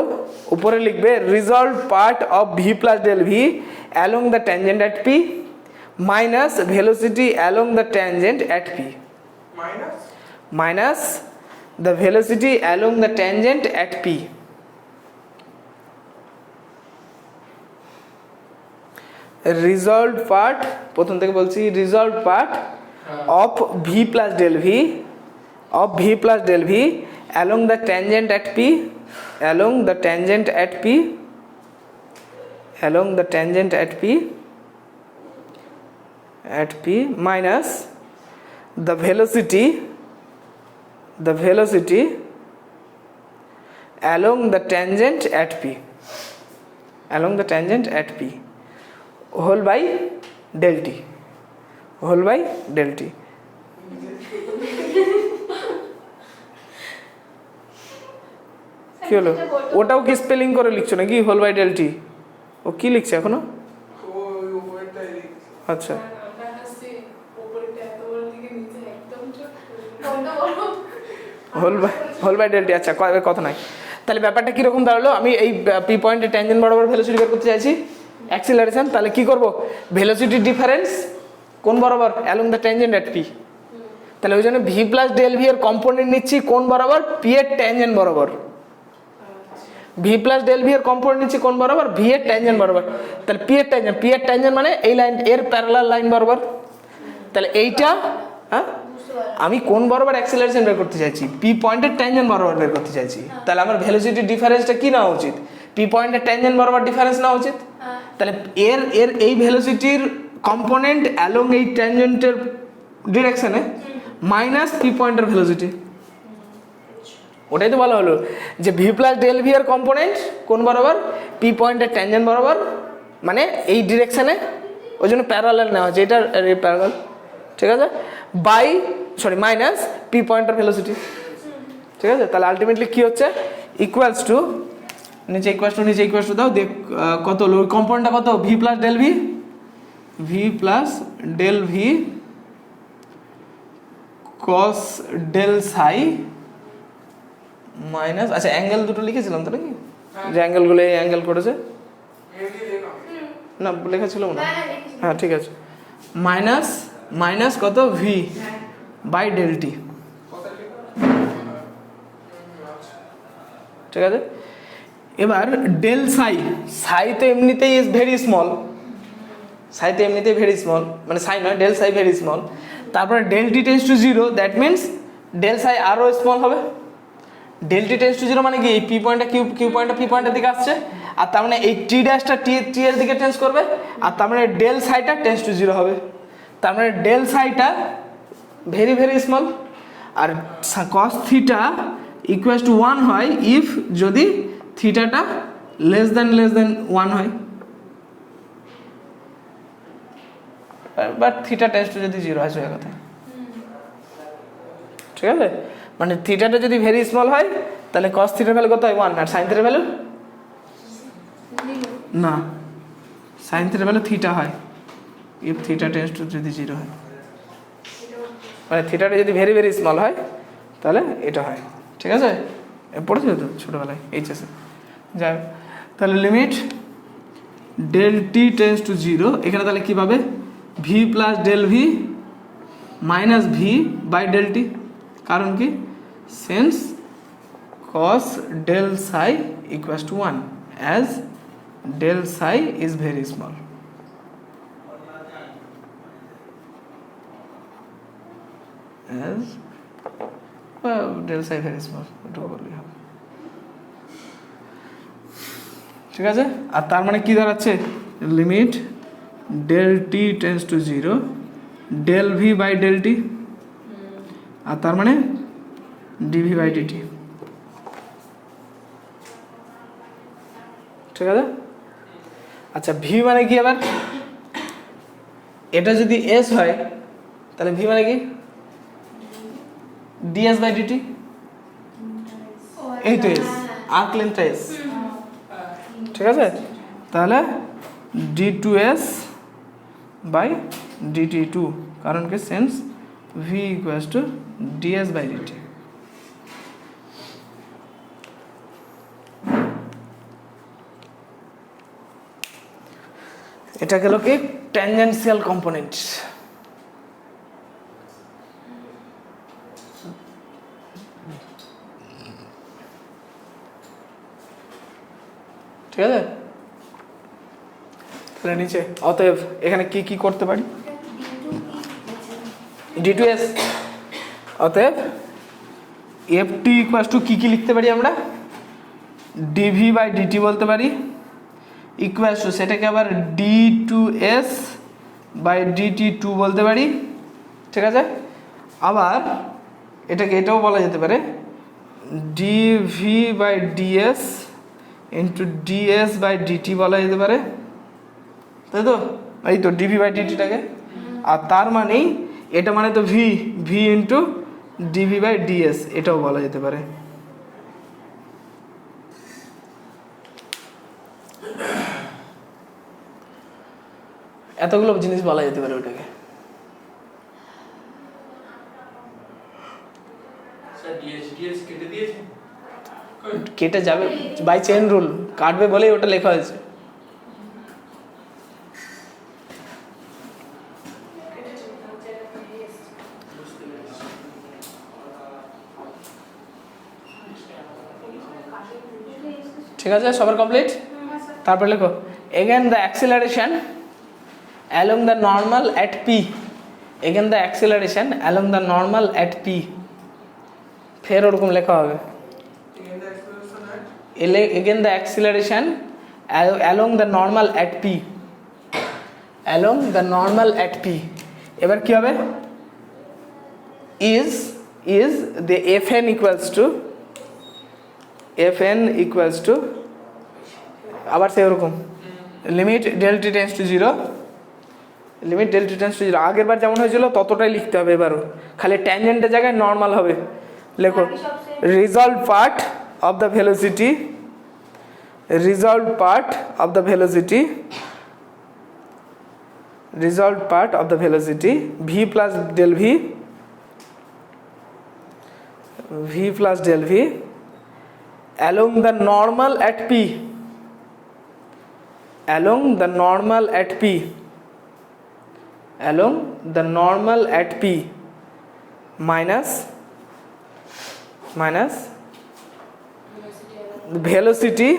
উপরে লিখবে resolve part of V plus del V along the tangent at P minus velocity along the tangent at P minus the velocity along the tangent at P. Resolve part প্রথম থেকে বলছি, resolve part of V plus del V of v plus del v along the tangent at p, along the tangent at p, along the tangent at p, at p minus the velocity along the tangent at p, along the tangent at p whole by del t, whole by del t। কি হলো, ওটাও কি spelling করে লিখছো নাকি whole by del টি? ও কি লিখছে এখনো? আচ্ছা হোল বাই ডেল টি, আচ্ছা কথা নাই। তাহলে ব্যাপারটা কিরকম দাঁড়ালো, আমি এই পি পয়েন্টে ট্যানজেন্ট বরাবর ভেলোসিটি বের করতে চাইছি, অ্যাক্সিলারেশন, তাহলে কি করব, ভেলোসিটি ডিফারেন্স কোন বরাবর, along the tangent at P. তাহলে ওই জন্য ভি প্লাস ডেল ভি এর কম্পোনেন্ট নিচ্ছি কোন বরাবর, পি এর ট্যানজেন্ট বরাবর। ভি প্লাস ডেল ভি এর কম্পোনেন্ট নিচ্ছি কোন বরাবর, ভি এর ট্যানজেন্ট বরাবর। তাহলে পি এর ট্যানজেন্ট মানে এই লাইন এর প্যারালাল লাইন বরাবর। তাহলে এইটা, হ্যাঁ আমি কোন বরাবর অ্যাক্সিলারেশন বের করতে চাইছি, পি পয়েন্টের ট্যানজেন্ট বরাবর বের করতে চাইছি। তাহলে আমার ভেলোসিটি ডিফারেন্সটা কি নেওয়া উচিত, পি পয়েন্টের ট্যানজেন্ট বরাবর ডিফারেন্স নেওয়া উচিত। তাহলে এর এই ভেলোসিটির কম্পোনেন্ট অ্যালং এই ট্যানজেন্টের ডিরেকশনে মাইনাস পি পয়েন্টের ভেলোসিটি। ওটাই তো বলা হলো যে ভি প্লাস ডেল ভি এর কম্পোনেন্ট কোন বরাবর, পি পয়েন্টের ট্যানজেন্ট বরাবর, মানে এই ডিরেকশনে, ওই জন্য প্যারালাল নেওয়া হচ্ছে, এটা প্যারালাল, ঠিক আছে, বাই মাইনাস পি পয়েন্টের ভেলোসিটি, ঠিক আছে। তাহলে আলটিমেটলি কি হচ্ছে, ইকুয়ালস টু, নিচে ইকুয়ালস টু দাও, দেখ কত হলো ওই কম্পোনেন্টটা কত, V plus del V, V plus del V cos del psi minus, আচ্ছা অ্যাঙ্গেল দুটো লিখেছিলাম তো নাকি, যে অ্যাঙ্গেলগুলো এই অ্যাঙ্গেল করেছে না, লেখা ছিল না, হ্যাঁ ঠিক আছে, মাইনাস কত, ভি বাই ডেল টি, ঠিক আছে। এবার ডেল সাই তো এমনিতেই ইজ ভেরি স্মল, সাই তো এমনিতেই ভেরি স্মল, মানে সাই নয়, ডেল সাই ভেরি স্মল। তারপরে del T tends to 0, that means del psi আরও স্মল হবে। ডেল টি টেন্স টু 0 মানে কি, এই পি পয়েন্টটা কিউ পয়েন্টটা পি পয়েন্টের দিকে আসছে, আর তার মানে এই টি ড্যাশটা টি এর দিকে টেন্স করবে, আর তার মানে ডেল সাইটা টেন্স টু 0 হবে। তার মানে ডেল সাইটা ভেরি ভেরি স্মল, আর কস থিটা ইকুয়ালস টু 1 হয় ইফ যদি থিটাটা লেস দেন 1 হয়, বাট থিটা টেন্স টু যদি 0 হয় সোজা কথা, ঠিক আছে। মানে থিটাটা যদি ভেরি স্মল হয় তাহলে কস থিটার ভ্যালু কত হয়, 1, আর সাইন থিটার ভ্যালু না, সাইন থিটার ভ্যালু থিটা হয় ইফ থিটা টেন্স টু যদি 0 হয়, মানে থিটাটা যদি ভেরি ভেরি স্মল হয় তাহলে এটা হয়, ঠিক আছে। পড়েছিল তো ছোটোবেলায় এইচএসে, যাই হোক। তাহলে limit del T tends to 0, এখানে তাহলে কী পাবে, V plus del V minus V by del T, কারণ কি, since cos del psi equals to 1 as del psi is very small, as del psi very small, এটুকু বললেই হবে, ঠিক আছে। আর তার মানে কি দাঁড়াচ্ছে, limit del T tends to 0 del v by del t, আর তার মানে ডিভি বাই ডিটি, ঠিক আছে। আচ্ছা ভি মানে কি আবার, এটা যদি এস হয় তাহলে ভি মানে কি ডিএস বাই ডিটি, এই তো এস, আর্ক লেন্থটা এস, ঠিক আছে। তাহলে D two S by DT two, কারণ কি since V equals to DS by DT. এটা গেল কি ট্যানজেন্সিয়াল কম্পোনেন্ট। ঠিক আছে, তাহলে নিচে অতএব এখানে কি কি করতে পারি, ডি টু এস, অতএব এফ টি ইকুয়ালস টু কী কী লিখতে পারি আমরা, ডিভি বাই ডিটি বলতে পারি, ইকুয়ালস টু সেটাকে আবার D two S by DT two বলতে পারি, ঠিক আছে। আবার এটাকে এটাও বলা যেতে পারে DV by DS into DS by DT বলা যেতে পারে, তাই তো, এই তো ডিভি বাই ডিটিটাকে। আর তার মানেই এটা মানে তো V, V into DV by DS এটাও বলা যেতে পারে। এতগুলো জিনিস বলা যেতে পারে ওটাকে। কেটে যাবে বাই চেন রুল, কাটবে বলেই ওটা লেখা হয়েছে। ঠিক আছে, সবার কমপ্লিট। তারপর লেখো again the acceleration along the normal at P, again the acceleration along the normal at P, ফের ওরকম লেখা হবে again the acceleration along the normal at P, along the normal at P. এবার কি হবে, is the F N equals to, F N equals to আবার সেরকম limit del T tends to zero, limit del T tends to zero. আগের বার যেমন হয়েছিল ততটাই লিখতে হবে, এবারও খালি ট্যানজেন্টের জায়গায় নর্মাল হবে। লেখো resolve part of the velocity, resolve part of the velocity, resolve part of the velocity V plus del V, V plus del V along the normal at p, along the normal at p, along the normal at p minus velocity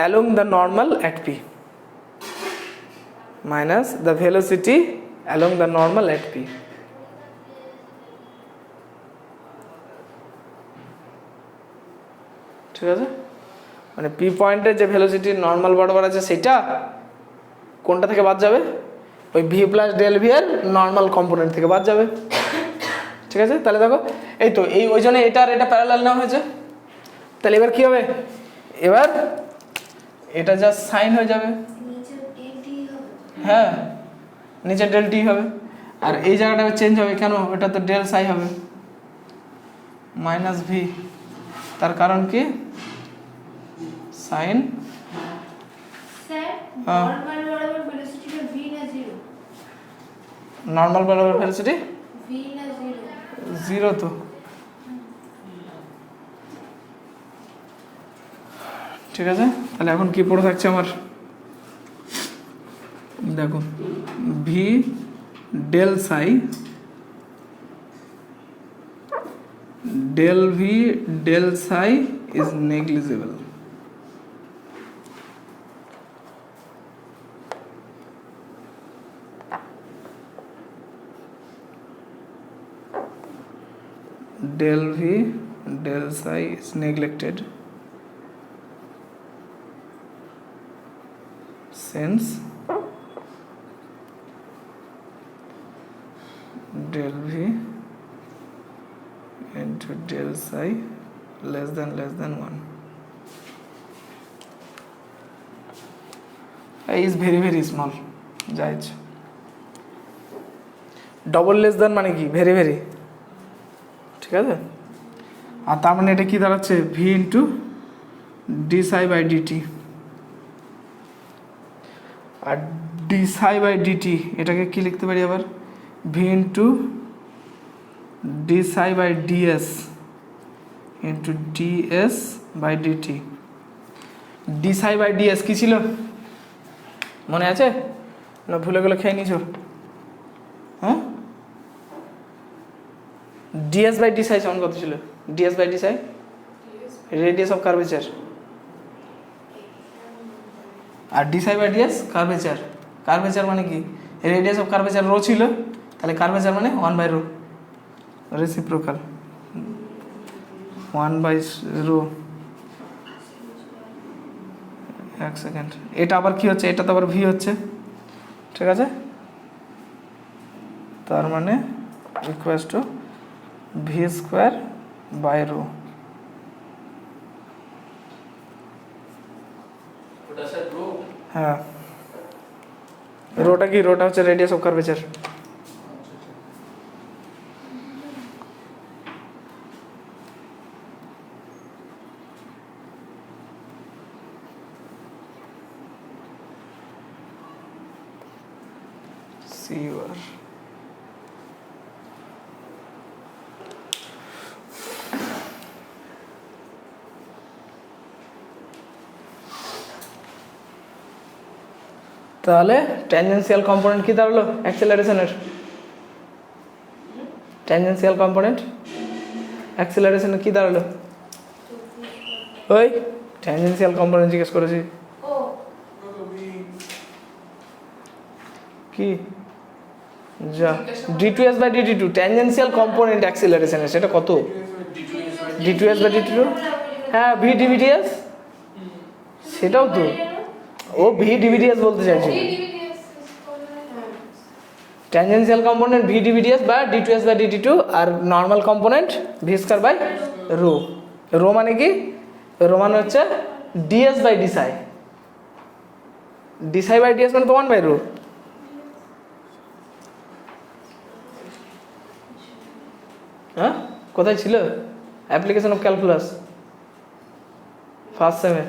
along the normal at p, minus the velocity along the normal at p। ঠিক আছে, মানে P পয়েন্টের যে velocity normal বরাবর আছে সেটা কোনটা থেকে বাদ যাবে, ওই ভি প্লাস ডেল ভি এর নর্মাল কম্পোনেন্ট থেকে বাদ যাবে। ঠিক আছে, তাহলে দেখো এই তো এই ওই জন্য এটা আর এটা প্যারালাল নেওয়া হয়েছে। তাহলে এবার কি হবে, এবার এটা জাস্ট সাইন হয়ে যাবে, হ্যাঁ নিচে ডেল টি হবে, আর এই জায়গাটা চেঞ্জ হবে কেন, এটা তো ডেল সাই হবে মাইনাস ভি, তার কারণ কি সাইন নর্মাল বরাবর ভেলোসিটি জিরো, তো ঠিক আছে। তাহলে এখন কি পড়ে থাকছে আমার, দেখো V del psi del v del psi is negligible, del v del psi is neglected since del v into del psi less than 1। Is very very small, যা ইচ্ছে। ডবল লেস দেন মানে কি ভেরি ভেরি, ঠিক আছে। আর তার মানে এটা কি দাঁড়াচ্ছে, v into d psi by dt. আর ডি সাই বাই ডিটি এটাকে কি লিখতে পারি আবার, v into d psi by DS into DS by dt. D psi by ds কী ছিল মনে আছে না, ভুলে গেলে খেয়ে নিছো? হ্যাঁ, ডিএস বাই ডি সাই সমান কত ছিল? DS by D psi radius of curvature, আর D psi by DS curvature. Curvature মানে কি, রেডিয়াস অফ কার্ভেচার রো ছিল, তাহলে কার্ভেচার মানে 1/ρ, রেসিপ্রোকাল 1/ρ। এক সেকেন্ড, এটা আবার কি হচ্ছে, এটা তো আবার ভি হচ্ছে, ঠিক আছে। তার মানে equals to V square by rho. হ্যাঁ, রোটা কি, রোটা হচ্ছে রেডিয়াস অফ কার্ভেচার। সিওর তাহলে ট্যানজেন্সিয়াল কম্পোনেন্ট কি দাঁড়ালো অ্যাক্সেলারেশনের? ট্যানজেন্সিয়াল কম্পোনেন্ট অ্যাক্সেলারেশনের কি দাঁড়ালো? ওই ট্যানজেন্সিয়াল কম্পোনেন্ট জিজ্ঞেস করেছি কি, যা d2s by dt2 tangential component অ্যাক্সেলারেশনের, সেটা কত? d2s বাই dt2, হ্যাঁ v dvds, সেটাও তো ও v dvds বলতে চাইছে। ট্যানজেন্সিয়াল কম্পোনেন্ট v dvds বা d2s বাই dt2, আর normal component v square by rho. Rho মানে কি, রো মানে হচ্ছে ds by d psi, d psi by ds মানে তো 1/ρ। হ্যাঁ, কোথায় ছিল অ্যাপ্লিকেশন অফ ক্যালকুলাস ফার্স্ট সেমে?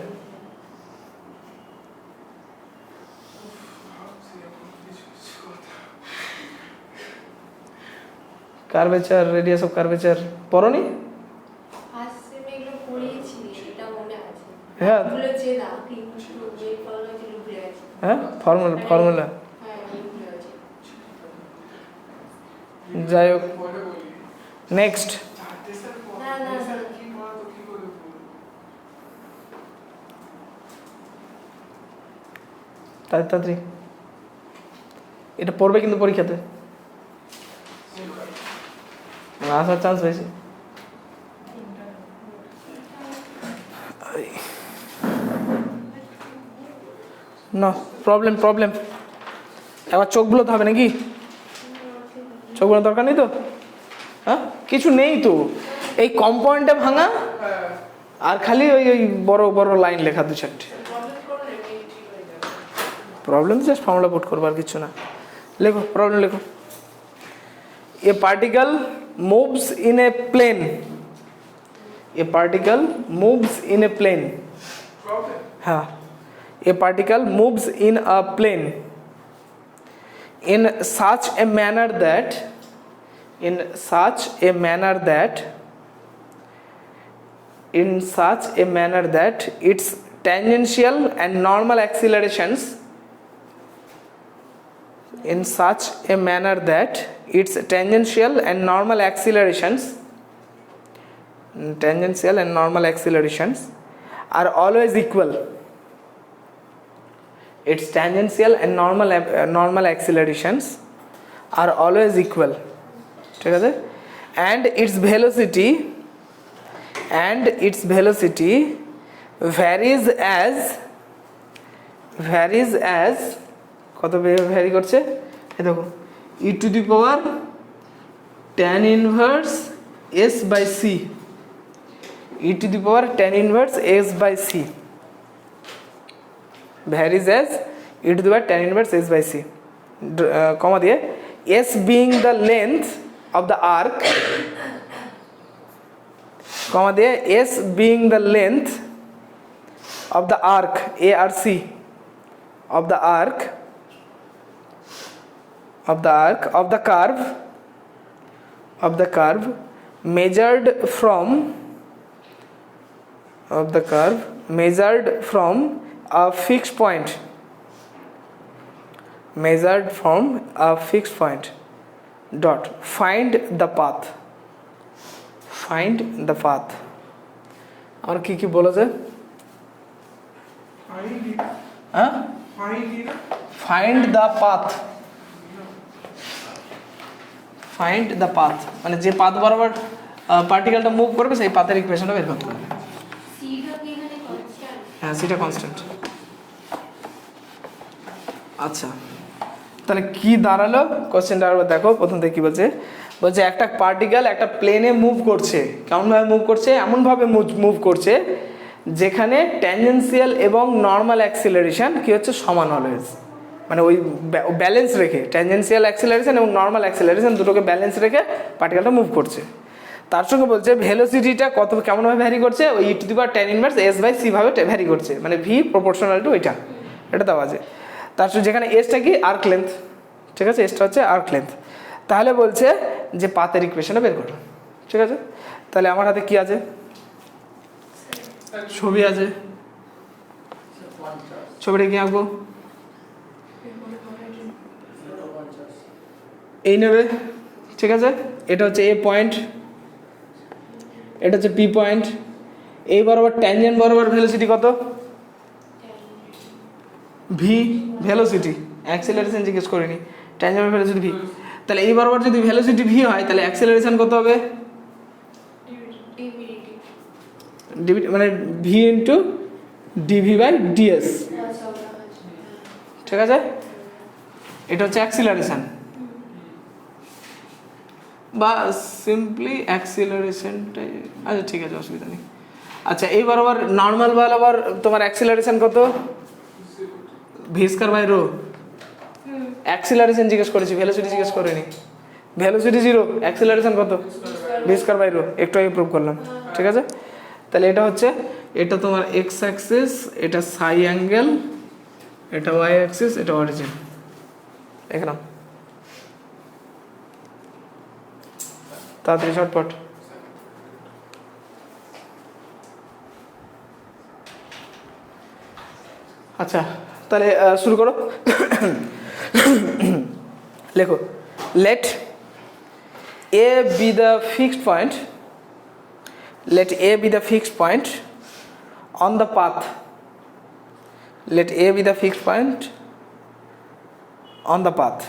কার্ভেচার, রেডিয়াস অফ কার্ভেচার পড়োনি? ফার্স্ট সেমে এগুলো পড়িয়েছি, এটা মনে আছে। হ্যাঁ ভুলে যে না কিন্তু যে ফর্মুলা ছিল ভুলে গেছি। হ্যাঁ, ফর্মুলা হ্যাঁ, এই ভুলে গেছি। যাই হোক, নেক্সট না না না, তাড়াতাড়ি এটা পড়বে কিন্তু পরীক্ষাতে আসার চান্স বেশি। না প্রবলেম প্রবলেম, এবার চোখ বুলোতে হবে নাকি? চোখ বুলোর দরকার নেই তো? হ্যাঁ, কিছু নেই তো, এই কম্পাউন্ডে ভাঙা আর খালি ওই ওই বড় বড় লাইন লেখা দু চারটে। প্রবলেম জাস্ট ফর্মুলা পুট করবো আর কিছু না। লেখো প্রবলেম লেখো। A particle moves in a plane, a particle moves in a plane, হ্যাঁ, a particle moves in a plane in such a manner that its tangential and normal accelerations are always equal. Its tangential and normal accelerations are always equal, ঠিক আছে, and its velocity varies as কত vary করছে এই দেখো, e to the power tan inverse s by c, e to the power tan inverse s by c varies as e to the power tan inverse s by c, comma দিয়ে s being the length of the arc, comma দিয়ে s being the length of the arc a r c of the arc of the curve measured from a fixed point, dot find the path আর কি কি বলেছে হ্যাঁ find the path মানে যে path বরাবর পার্টিকেলটা move করবে সেই পাথের ইকুয়েশনটা বের করতে হবে। হ্যাঁ সেটা কনস্ট্যান্ট। আচ্ছা তাহলে কি দাঁড়ালো কোশ্চেনটা আবার দেখো, প্রথম থেকে কি বলছে একটা পার্টিকেল একটা প্লেনে মুভ করছে, কেমনভাবে মুভ করছে, এমনভাবে মুভ করছে যেখানে ট্যানজেন্সিয়াল এবং নর্মাল অ্যাক্সিলারেশন কি হচ্ছে সমান অলওয়েজ, মানে ওই ব্যালেন্স রেখে ট্যানজেন্সিয়াল অ্যাক্সিলারেশন এবং নর্মাল অ্যাক্সিলারেশন দুটোকে ব্যালেন্স রেখে পার্টিকেলটা মুভ করছে। তার সঙ্গে বলছে ভেলোসিটিটা কেমনভাবে ভ্যারি করছে, ওই e to the power tan inverse s by c ভাবে ভ্যারি করছে, মানে v প্রপোর্শনাল টু এটা দেওয়া আছে। তার সঙ্গে যেখানে এসটা কি আর্ক লেন্থ, ঠিক আছে, এসটা হচ্ছে আর্ক লেন্থ। তাহলে বলছে যে পাথের ইকুয়েশনটা বের করো, ঠিক আছে। তাহলে আমার হাতে কি আছে, ছবি আছে, ছবিটা কি আঁকবো, এই নেবে, ঠিক আছে। এটা হচ্ছে এ পয়েন্ট, এটা হচ্ছে পি পয়েন্ট, এই বরাবর ট্যানজেন্ট বরাবর ভেলোসিটি কত, ভি ভেলোসিটি, অ্যাক্সেলারেশন জিজ্ঞেস করিনি, ট্যানজেন্ট ভেলোসিটি ভি। তাহলে এই বরাবর যদি ভেলোসিটি ভি হয় তাহলে অ্যাক্সেলারেশন কত হবে, মানে V into DV by DS, ঠিক আছে। এটা হচ্ছে অ্যাক্সিলারেশন বা সিম্পলি অ্যাক্সিলারেশনটাই, আচ্ছা ঠিক আছে অসুবিধা নেই। আচ্ছা এই বরাবর নর্মাল বরাবর তোমার অ্যাক্সিলারেশন কত, V square by rho, acceleration জিজ্ঞেস করেছি, ভেলোসিটি জিজ্ঞেস করিনি। ভেলোসিটি 0, অ্যাক্সিলারেশন কত, ভি স্কয়ার বাই রো, একটু আগে প্রুভ করলাম, ঠিক আছে। তাহলে এটা হচ্ছে, এটা তোমার এক্স অ্যাক্সিস, এটা সাই অ্যাঙ্গেল, এটা ওয়াই অ্যাক্সিস, এটা অরিজিন, দেখলাম তাড়াতাড়ি ঝটপট। আচ্ছা তাহলে শুরু করো, লেখো let A be the fixed point, let A be the fixed point on the path, let A be the fixed point on the path,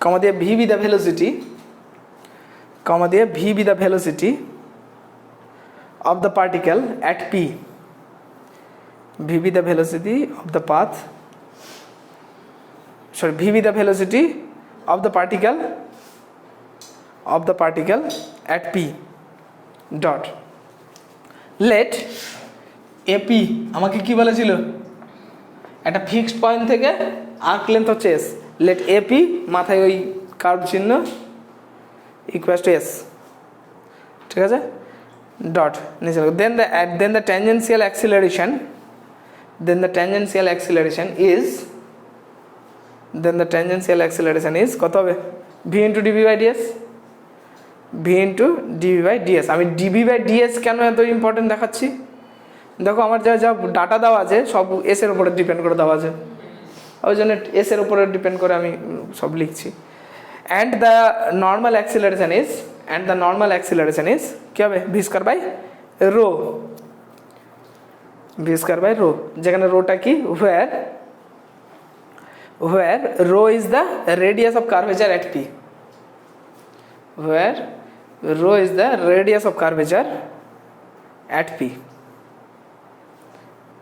comma দিয়ে V be the velocity, comma দিয়ে V be the velocity of the particle at P, V be the velocity of the path, sorry, V be the velocity of the particle at P dot let AP, আমাকে কি বলেছিল, একটা fixed point থেকে arc length হচ্ছে S, late AP মাথায় ওই curve চিহ্ন equal to S, ঠিক আছে, ডট নিচে then the tangential acceleration is কত হবে, V into DV by DS, V into DV by DS. আমি ডিভি বাই ডিএস কেন এত ইম্পর্টেন্ট দেখাচ্ছি, দেখো আমার যা ডাটা দেওয়া আছে সব এসের উপরে ডিপেন্ড করে দেওয়া আছে, ওই জন্য এসের উপরে ডিপেন্ড করে আমি সব লিখছি। And the normal acceleration is কী হবে, ভি স্কয়ার বাই রো, যেখানে রোটা কি, where rho is the radius of curvature at P, where rho is the radius of curvature at P,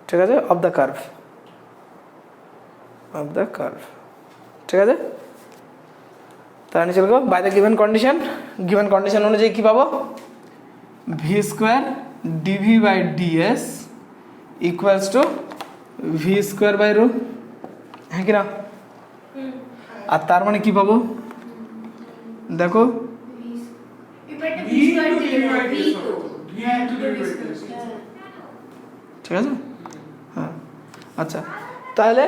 ঠিক আছে, of the curve, ঠিক আছে। তার নিচে লিখো বাই দ্য গিভেন কন্ডিশন অনুযায়ী কি পাবো, V square DV by DS equals to V square by rho, হ্যাঁ কি না? আর তার মানে কি পাবো দেখো, ঠিক আছে। হ্যাঁ আচ্ছা, তাহলে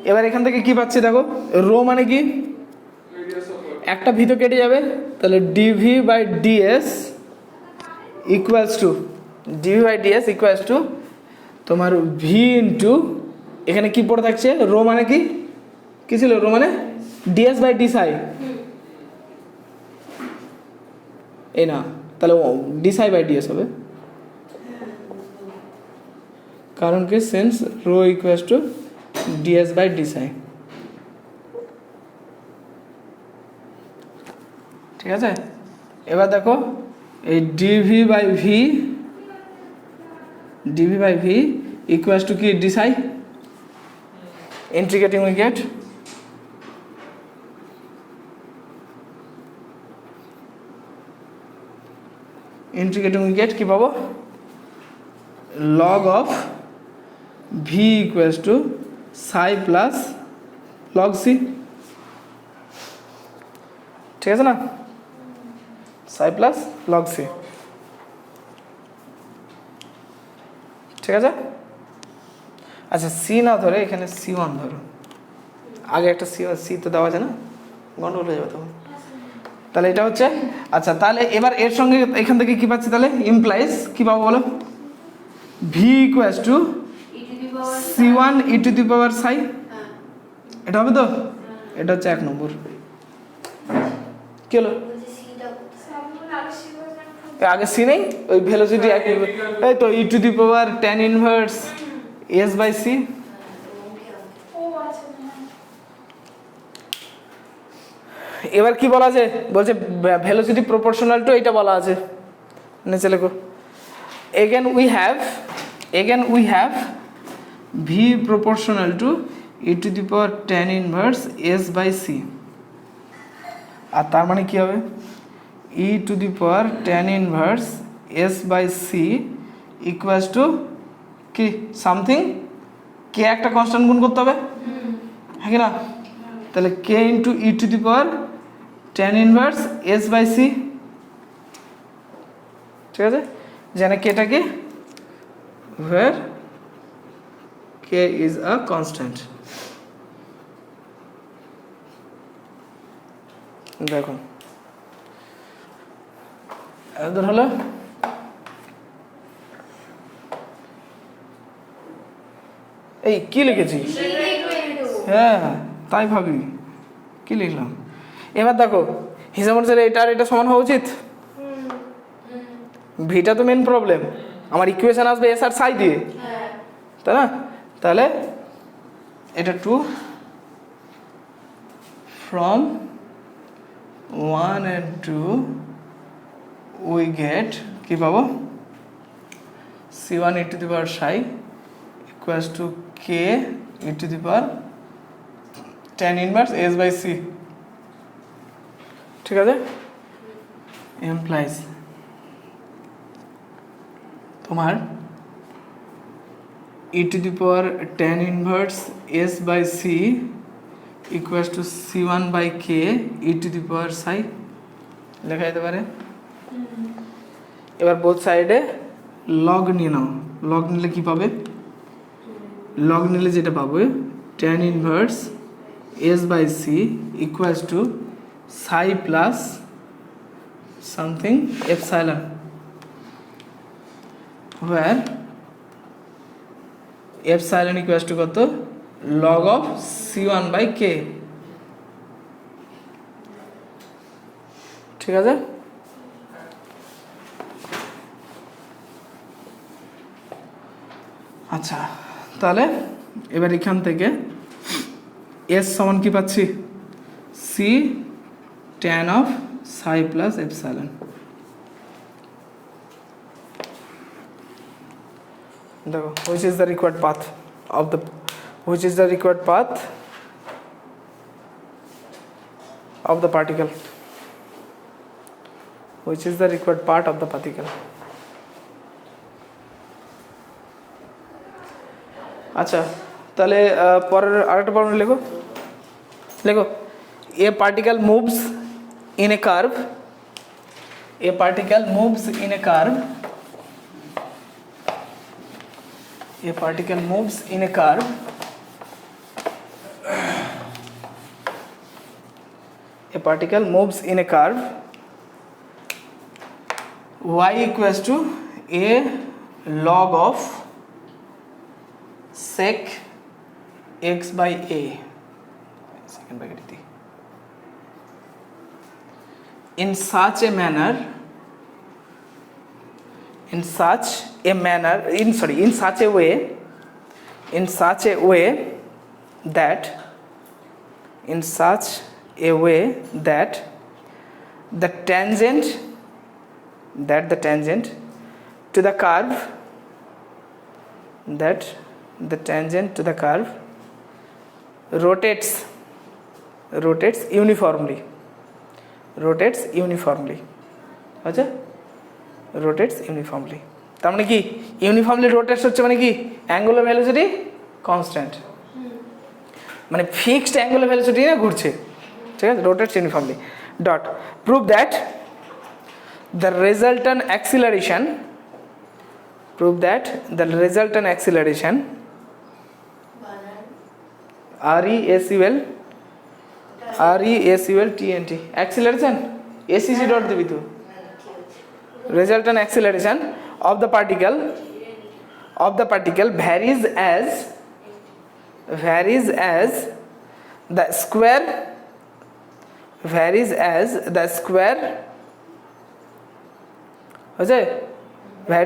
এবার এখান থেকে কি পাচ্ছি দেখো, রো মানে কি, একটা ভি তো কেটে যাবে, তাহলে DV by DS equals to, DV by DS equals to তোমার ভি ইন্টু, এখানে কি পড়ে থাকছে, রো মানে কি ছিল, রো মানে ডিএস বাই ডি সাই, এই না, তাহলে ডি সাই বাই ডিএস হবে, কারণ কি sense rho equals to DS by D psi, ঠিক আছে। এবার দেখো এই DV by V equals to কি D psi, integrating we get কি পাবো, log of V equals to psi plus log C, ঠিক আছে না, সাই প্লাস লগ সি, ঠিক আছে। আচ্ছা সি না ধরে এখানে সি ওয়ান ধরো, আগে একটা সি তো দেওয়া যায় না, গন্ডগোল হয়ে যাবে তখন, তাহলে এটা হচ্ছে, আচ্ছা তাহলে এবার এর সঙ্গে এখান থেকে কি পাচ্ছি, তাহলে ইমপ্লাইজ কি পাবো বলো, v equals to c one e to the power psi, এটা হবে তো, এটা হচ্ছে 1 নম্বর, কি হলো, আগে সি নেই, ওই ভেলোসিটি এই তো e to the power tan inverse s by c, এবার কি বলা আছে, বলছে ভেলোসিটি প্রপোর্শনাল টু, এটা বলা আছে নিচে লেখো, again we have v proportional to e to the power tan inverse s by c, আর তার মানে কি হবে, e to the power tan inverse s by c equals to কি সামথিং, কে একটা কনস্ট্যান্ট গুণ করতে হবে, হ্যাঁ কি না, তাহলে k into e to the power tan inverse s by c, ঠিক আছে, যেন কেটা কি, where k is a constant, দেখো এতদূর হলো, এই কি লিখেছি, হ্যাঁ তাই ভাবি কি লিখলাম, এবার দেখো হিসাব অনুসারে এটা আর এটা সমান হওয়া উচিত, ভিটা তো মেন প্রবলেম, আমার ইকুয়েশন আসবে এস আর সাই দিয়ে, তাই না, তাহলে এটা 2 ফ্রম 1 and 2 উই গেট কি পাবো, c1 e to the power psi equals to k e to the power tan inverse s by c, ঠিক আছে, implies তোমার e to the power tan inverse s by c equals to c1 by k e to the power psi লেখা যেতে পারে। এবার both সাইডে log নিয়ে নাও, log নিলে কি পাবে, লগ নিলে যেটা পাবে tan inverse s by c equals to psi plus something epsilon, where epsilon equals to কত, log of c1 by k, ঠিক আছে। আচ্ছা তাহলে এবার এখান থেকে s সমান কি পাচ্ছি, c tan of psi plus epsilon, দেখো which is the required path of the particle, which is the required part of the particle, আচ্ছা তাহলে পরের আরেকটা প্রবলেম লেখো লেখো a particle moves in a curve a particle moves in a curve a particle moves in a curve a particle moves in a curve y equals to a log of sec x by a second bracket in such a manner in such a way that the tangent to the curve rotates uniformly আচ্ছা rotates uniformly তার মানে কি uniformly rotates হচ্ছে মানে কি angular velocity constant মানে fixed angular velocity না ঘুরছে ঠিক আছে rotates uniformly dot prove that the resultant acceleration RESULT acceleration ACC dot দিবি তো resultant acceleration of the particle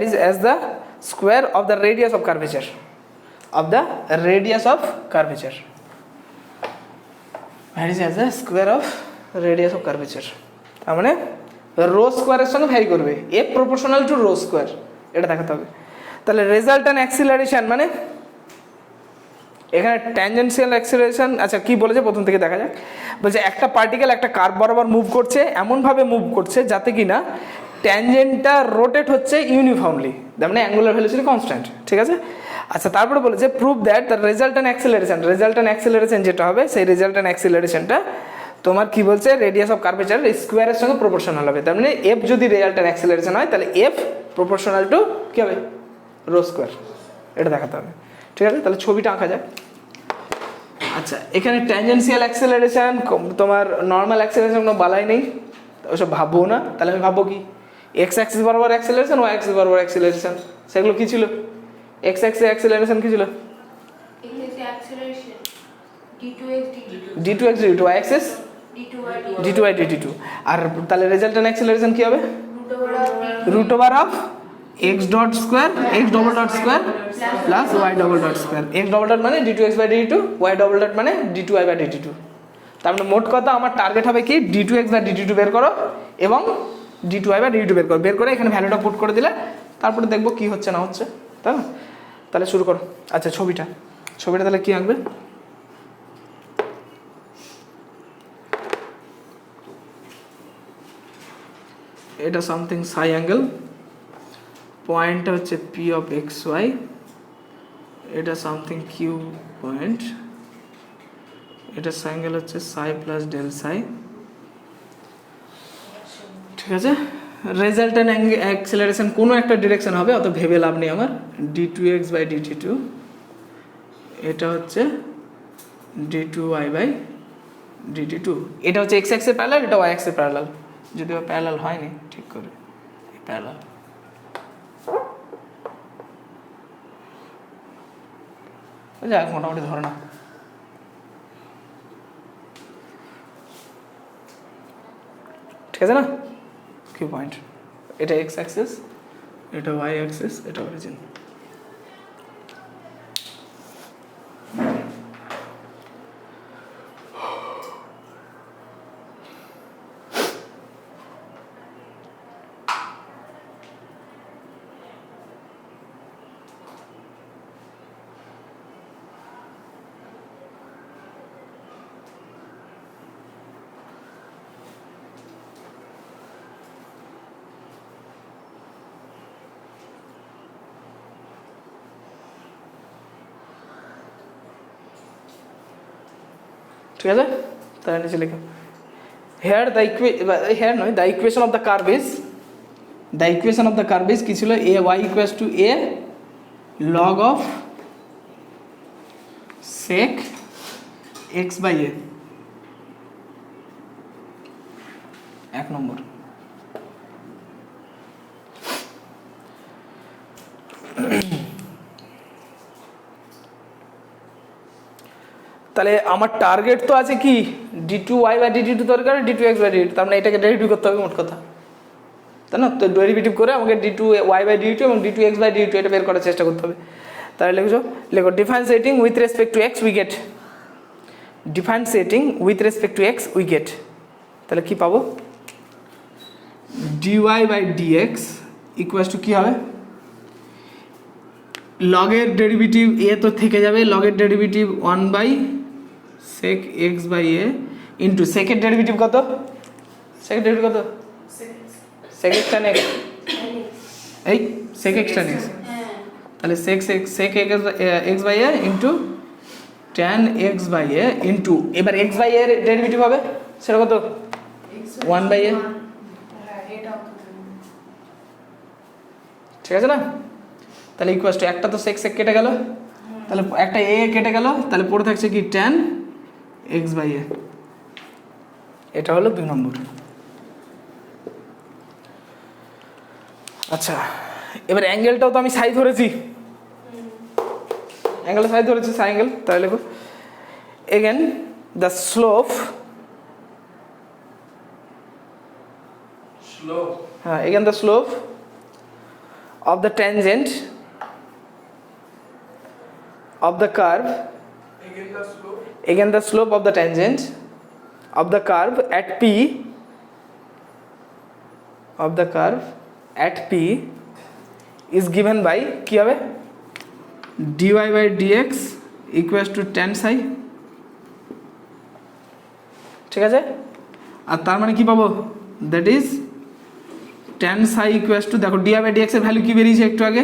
varies as the square of the radius of curvature varies as the square of radius of curvature তার মানে rho স্কোয়ারের সঙ্গে vary করবে F proportional to rho square এটা দেখাতে হবে তাহলে রেজাল্টেন্ট অ্যাক্সিলারেশন মানে এখানে ট্যানজেন্সিয়াল অ্যাক্সিলারেশন আচ্ছা কি বলেছে প্রথম থেকে দেখা যাক বলছে একটা পার্টিকেল একটা কার্ভ বরাবর মুভ করছে এমনভাবে মুভ করছে যাতে কি না ট্যানজেন্টটা রোটেট হচ্ছে ইউনিফর্মলি তার মানে অ্যাঙ্গুলার ভেলোসিটি কনস্ট্যান্ট ঠিক আছে আচ্ছা তারপরে বলেছে prove that the resultant acceleration যেটা হবে সেই রেজাল্টেন্ট অ্যাক্সিলারেশনটা তোমার কি বলছে রেডিয়াস অফ কার্ভেচার স্কোয়ারের সঙ্গে প্রপোর্শনাল হবে তার মানে এফ যদি রেজাল্টেন্ট অ্যাক্সিলারেশন হয় তাহলে এফ প্রপোর্শনাল টু কী হবে রো স্কোয়ার এটা দেখাতে হবে ঠিক আছে তাহলে ছবিটা আঁকা যায় আচ্ছা এখানে ট্যানজেন্সিয়াল অ্যাক্সিলারেশন তোমার নর্মাল অ্যাক্সিলারেশন কোনো বালাই নেই ওসব ভাববো না তাহলে আমি ভাববো কি এক্স অ্যাক্সিস বরাবর অ্যাক্সিলারেশন ওয়াই অ্যাক্সিস বরাবর অ্যাক্সিলারেশন সেগুলো কী ছিল এক্স অ্যাক্সিস অ্যাক্সিলারেশন কী ছিল d2x dt2 y Axis d2y dt2 আর তাহলে রেজাল্টেন্ট অ্যাক্সিলারেশন কি হবে root over of x dot square x double dot square plus y double dot square x double dot মানে d2x by dt2 y double dot মানে d2y by dt2 তার মানে মোট কথা আমার টার্গেট হবে কি d2x বাই dt2 বের করো এবং d2y বাই dt2 বের করে এখানে ভ্যালুটা পুট করে দিলে তারপরে দেখবো কি হচ্ছে না হচ্ছে তাই না তাহলে শুরু করো আচ্ছা ছবিটা তাহলে কি আঁকবে এটা সামথিং সাই অ্যাঙ্গেল পয়েন্টটা হচ্ছে পি অফ এক্স ওয়াই এটা সামথিং কিউ পয়েন্ট এটা অ্যাঙ্গেল হচ্ছে সাই প্লাস ডেল সাই ঠিক আছে রেজাল্টেন্ট অ্যাক্সিলারেশন কোনো একটা ডিরেকশন হবে অত ভেবে লাভ নেই আমার d2x বাই dt2 এটা হচ্ছে d2y বাই dt2 এটা হচ্ছে x অ্যাক্সিস প্যারালাল এটা y অ্যাক্সিস প্যারালাল যদিও প্যারালাল হয়নি ঠিক করে প্যারালাল যাক মোটামুটি ধরে না ঠিক আছে না কি পয়েন্ট এটা এক্স অ্যাক্সিস এটা ওয়াই অ্যাক্সিস এটা অরিজিন ঠিক আছে, তাহলে নিচে লিখো here the equation of the curve is কি ছিল, a y equals to a log of sec x by a, 1 number. তাহলে আমার টার্গেট তো আছে কি d2y/dt2 দরকার, d2x/dt, তার মানে এটাকে ডেরিভেটিভ করতে হবে মোট কথা, তাই না? তো ডেরিভেটিভ করে আমাকে d2y/dt এবং d2x/dt এটা বের করার চেষ্টা করতে হবে। তাহলে লেখো differentiating with respect two x we get, differentiating with respect two x we get, তাহলে কি পাবো, dy/dx ইকুয়ালস টু কি হবে, লগের ডেরিভেটিভ এ তো থেকে যাবে, লগের derivative 1/sec x by A into সেকের ডেরিভেটিভ কত, সেকের ডেরিভেটিভ কত, sec x tan x, এই sec x tan x, তাহলে sec x by A into tan x by A into এবার x বাই এর ডেরিভেটিভ হবে সেটা কত, 1/a, ঠিক আছে না? তাহলে ইকুয়ালস টু একটা তো সেক কেটে গেল, তাহলে একটা এ কেটে গেল, তাহলে পড়ে থাকছে কি tan x বাই এ, এটা হলো 2 নম্বর। আচ্ছা, এবার অ্যাঙ্গেলটাও তো আমি সাই ধরেছি, অ্যাঙ্গেলটা সাই ধরেছি, সাই অ্যাঙ্গেল, তাহলে লেখো এগেন দ্য স্লোপ, হ্যাঁ again the slope of the tangent of the curve, again the slope of the tangent of the curve at p, of the curve at p is given by কি হবে, dy/dx equals to tan psi, ঠিক আছে? আর তার মানে কি পাবো, that is tan psi equals to, দেখো dy/dx এর ভ্যালু কি বেরিয়েছে একটু আগে,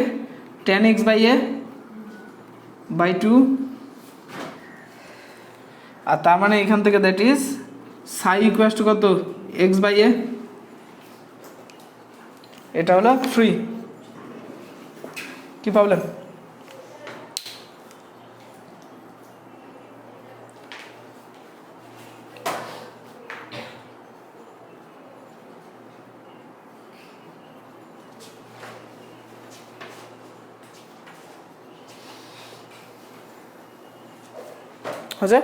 tan x by A by 2, আর তার মানে এখান থেকে that is psi equals to কত, x বাই এ, এটা হলো 3, কি প্রবলেম? হচ্ছে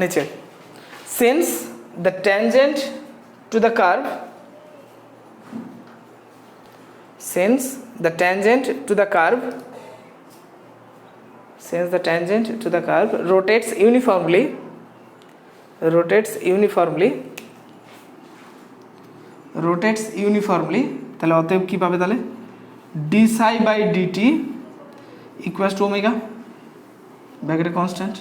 নিচে, since the tangent to the curve, since the tangent to the curve, since the tangent to the curve rotates uniformly, তাহলে অতএব কি পাবে, তাহলে d psi by dt equals to omega, ব্যাকেটে constant,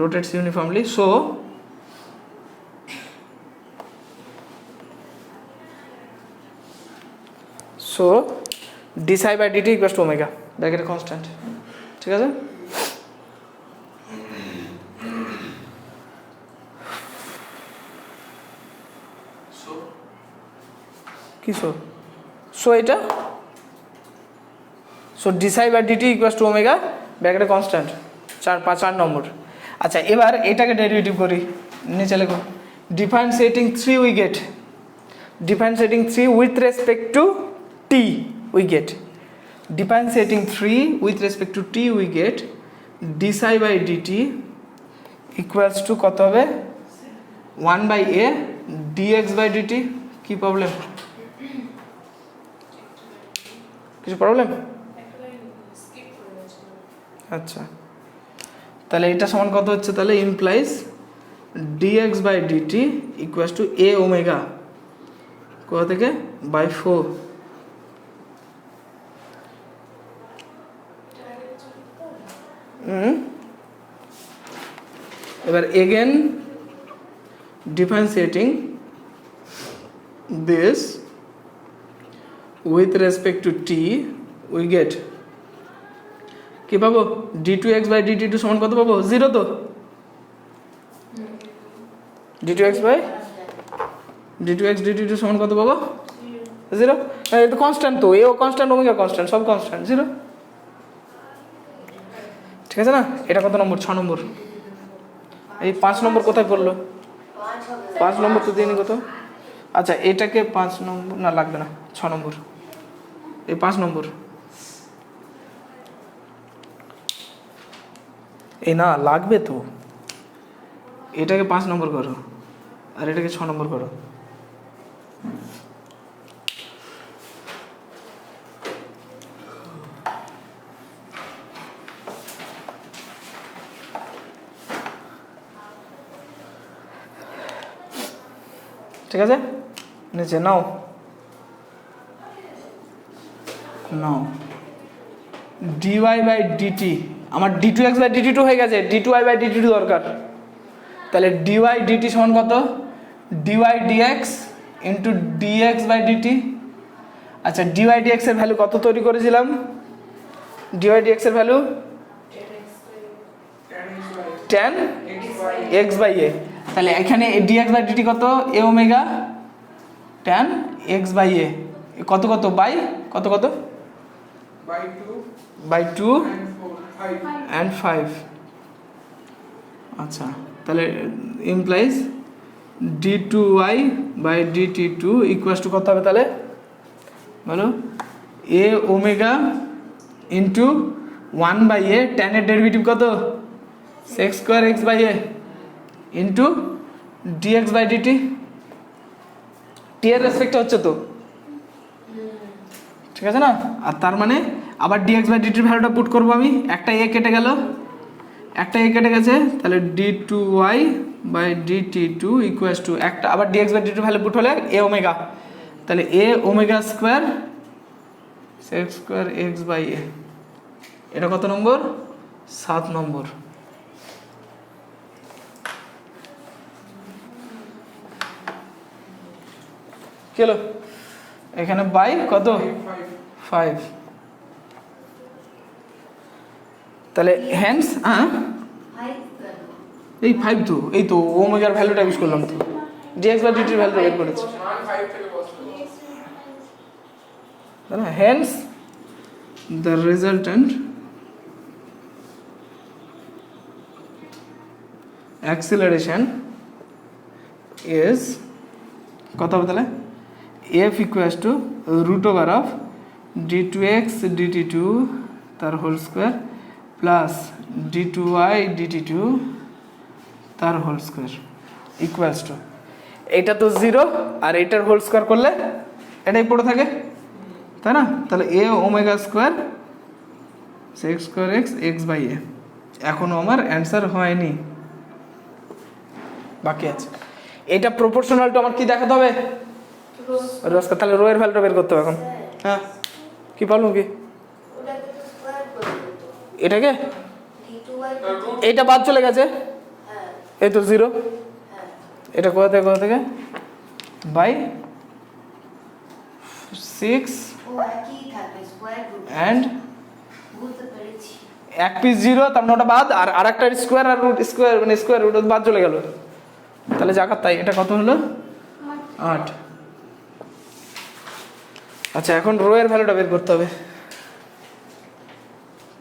rotates uniformly, so d psi by dt equals to omega, ব্যাকেটে constant, ঠিক আছে? কি সো এটা d psi by dt equals to omega, ব্যাকেটে কনস্ট্যান্ট, 4 নম্বর। আচ্ছা, এবার এটাকে ডেরিভেটিভ করি, নিচে লেখো differentiating 3 we get, differentiating 3 with respect to t we get, differentiating 3 with respect to t we get d psi by dt equals to কত হবে, 1/a dx by dt, কি প্রবলেম, কিছু প্রবলেম? আচ্ছা, তাহলে এটা সমান কত হচ্ছে, তাহলে implies dx by dt equals to a omega, কোথা থেকে, বাই 4, এবার again differentiating this with respect to t we get কি পাবো d2x/dt2 সমান কত পাবো 0 তো d2x/dt2 সমান কত পাবো 0 এটা তো কনস্ট্যান্ট তো এও কনস্ট্যান্ট ওমেগা কনস্ট্যান্ট সব কনস্ট্যান্ট 0 ঠিক আছে না এটা কত নম্বর 6 নম্বর এই 5 নম্বর কোথায় পড়লো 5 নম্বর তো দিইনি কত আচ্ছা এটাকে 5 নম্বর না লাগবে না 6 নম্বর এই 5 নম্বর এই না লাগবে তো এটাকে 5 নম্বর করো আর এটাকে 6 নম্বর করো ঠিক আছে নিচে নাও নাও dy/dt আমার d2x/dt2 হয়ে গেছে d2y/dt2 দরকার তাহলে dy/dt সমান কত dy/dx ইন্টু dx/dt আচ্ছা dy/dx এর ভ্যালু কত তৈরি করেছিলাম dy/dx এর ভ্যালু tan x/a তাহলে এখানে dx/dt কত a ওমেগা tan x/a কত কত বাই কত কত বাই 2 and 5 আচ্ছা তাহলে ইমপ্লাইজ d2y/dt2 ইকুয়ালস টু কত হবে তাহলে বলো a omega into 1/a tan এর ডেরিভেটিভ কত sec square x/a into dx/dt t এর রেসপেক্টে হচ্ছে তো ঠিক আছে না আর তার মানে আবার dx/dt এর ভ্যালুটা পুট করব আমি একটা a কেটে গেল একটা a কেটে গেছে তাহলে d2y/dt2 ইকুয়ালস টু একটা আবার dx/dt এর ভ্যালু পুট হলে a ওমেগা তাহলে a omega square sec square x/a এটা কত নম্বর 7 নম্বর কি হলো এখানে বাই কত 5 তাহলে হ্যান্স এই 5 তো এই তো ওমেগার ভ্যালুটা ইউজ করলাম তো dx/dt এর ভ্যালুটা বের করেছি তাই না hence the resultant acceleration is কত হবে তাহলে f equals to root over of d2x dt2 তার whole square plus d2y dt2 তার হোল স্কয়ার ইকুয়ালস টু এটা তো 0 আর এটার হোল স্কয়ার করলে এটাই পড়ে থাকে তাই না তাহলে a omega square sec square x x/a এখনো আমার অ্যানসার হয়নি বাকি আছে এটা প্রপোর্শনাল টু আমার কি দেখাতে হবে রোস্কা তাহলে রো এর ভ্যালুটা বের করতে হবে এখন হ্যাঁ কি বলুন কি এটাকে এইটা বাদ চলে গেছে এই তো 0 এটা কোথা থেকে বাই 6 and এক পিস 0 তার মানে ওটা বাদ আর আরেকটা স্কোয়ার আর রুট স্কোয়ার মানে স্কোয়ার রুট বাদ চলে গেল তাহলে জাকাত তাই এটা কত হলো 8 আচ্ছা এখন রো এর ভ্যালুটা বের করতে হবে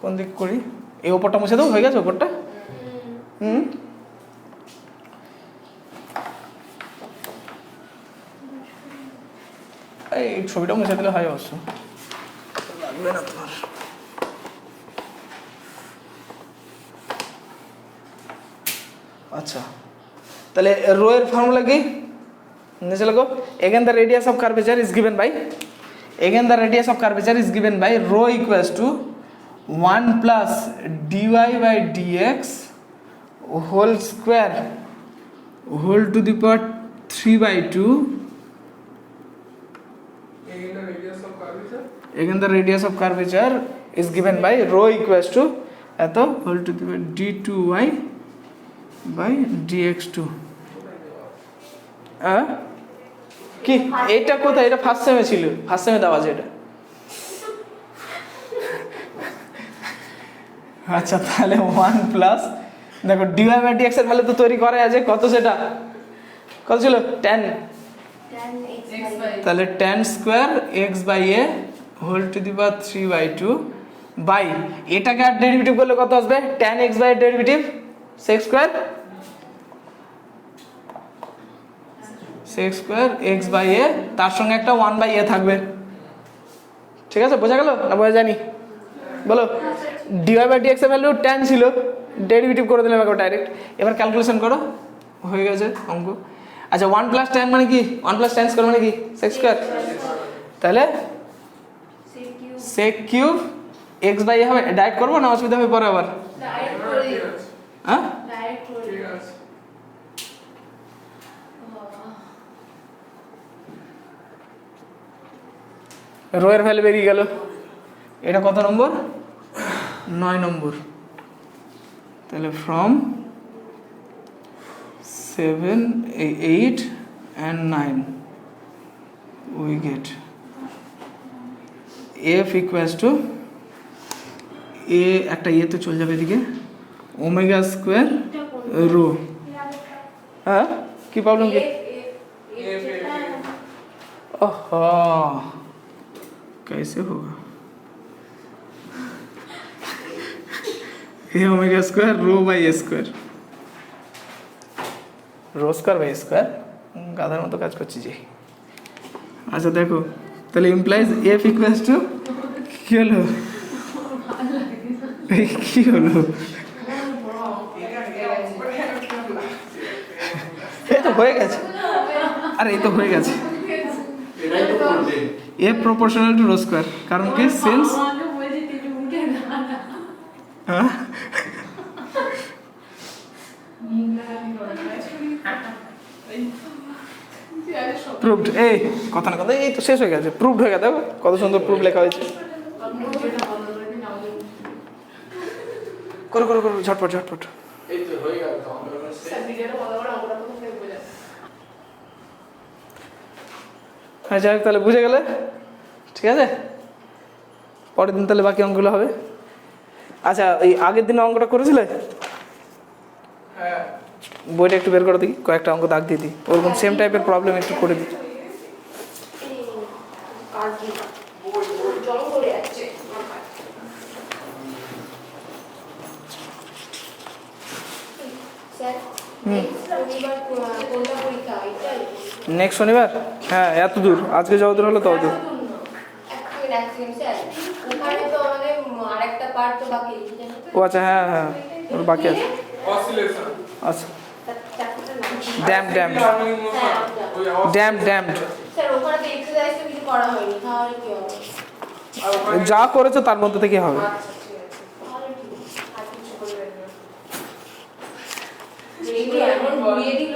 কোন দিক করি এই ওপরটা মুছে দাও হয়ে গেছে ওপরটা এই ছবিটা মুছে দিলে হয় অবশ্য লাগবে না তোমার আচ্ছা তাহলে রো এর ফর্মুলা কি নিচে লাগো again the radius of curvature is given by rho equals to 1 plus dy/dx whole square whole to the power 3/2 again the radius of curvature is given by rho equals to এত whole to the power d2y/dx2 কি এটা কোথায় এটা first সেমে ছিল first সেমে দেওয়া আছে এটা আচ্ছা তাহলে 1 প্লাস দেখো ডিওয়াই বাই ডিএক্স এর ভ্যালু তো তৈরি করা আছে, কত সেটা কত ছিল 10, tan x তাহলে tan square x by a whole to the power 3/2 by এটাকে আর ডেরিভেটিভ করলে কত আসবে tan x by derivative sec square x by a, তার সঙ্গে একটা 1 বাই এ থাকবে। ঠিক আছে, বোঝা গেল না বোঝা জানি বলো? ডিওয়াই বাই ডিএক্স এর ভ্যালু tan ছিল, ডেরিভেটিভ করে দিলাম একবার ডাইরেক্ট। এবার ক্যালকুলেশন করো, হয়ে গেছে অঙ্ক। আচ্ছা 1 প্লাস tan মানে কি, 1 প্লাস tan স্কোয়ার মানে কি sec স্কোয়ার, তাহলে sec কিউব x বাই এ হবে। ডাইরেক্ট করবো না অসুবিধা হবে পরে আবার? ডাইরেক্ট করে দিও, হ্যাঁ ডাইরেক্ট করে দিও। রো এর ভ্যালু বেরিয়ে গেল। এটা কত নম্বর? 9 নম্বর। তাহলে from 7, 8 and 9 we get f equals to a, একটা ইয়ে তো চলে যাবে এদিকে, ওমেগা স্কোয়ার রো। হ্যাঁ কি প্রবলেম কি? ओहो कैसे होगा? ये omega square rho by square, rho square by square গাধার মতো কাজ করছি যে। আচ্ছা দেখো তাহলে ইমপ্লাইজ এফ ইকুয়ালস টু কি হলো, কি হলো? এই তো হয়ে গেছে, আরে এই তো হয়ে গেছে। এ প্রপোর্শনাল টু রো স্কয়ার, কারণ কি সিন্স হ্যাঁ প্রুভড। এই কথা না কথা এই তো শেষ হয়ে গেছে, প্রুভড হয়ে গেছে। কত সুন্দর প্রুফ লেখা হয়েছে। করো করো করো ঝটপট ঝটপট। এই তো হয়ে গেল তো হ্যাঁ যাই হোক, তাহলে বুঝে গেলে ঠিক আছে। পরের দিন তাহলে বাকি অঙ্কগুলো হবে। আচ্ছা এই আগের দিন অঙ্কটা করেছিলে? হ্যাঁ বইটা একটু বের করে দিই, কয়েকটা অঙ্ক দাগ দিয়ে দিই, ওরকম সেম টাইপের প্রবলেম একটু করে দিই। জল পড়ে যাচ্ছে। স্যার শনিবার কোনটা পরীক্ষা এটাই? নেক্সট শনিবার? হ্যাঁ এত দূর, আজকে যত দূর হলো তত দূর। এক সেকেন্ড স্যার, ওখানে তো আমাদের আরেকটা পার্ট তো বাকি আছে জানো তো? ও আচ্ছা হ্যাঁ হ্যাঁ ওর বাকি আছে। অসিলেশন আচ্ছা ড্যাম ড্যাম ড্যাম ড্যামড স্যার ওখানে তো এক্সারসাইজ তো কিছু করা হয়নি, তাহলে কি হবে? যা করেছো তার মধ্যে থেকে হবে। আচ্ছা ঠিক আছে, তাহলে ঠিক আছে, আর কিছু করবেন না। যেহেতু এমন ঘুরিয়ে দিল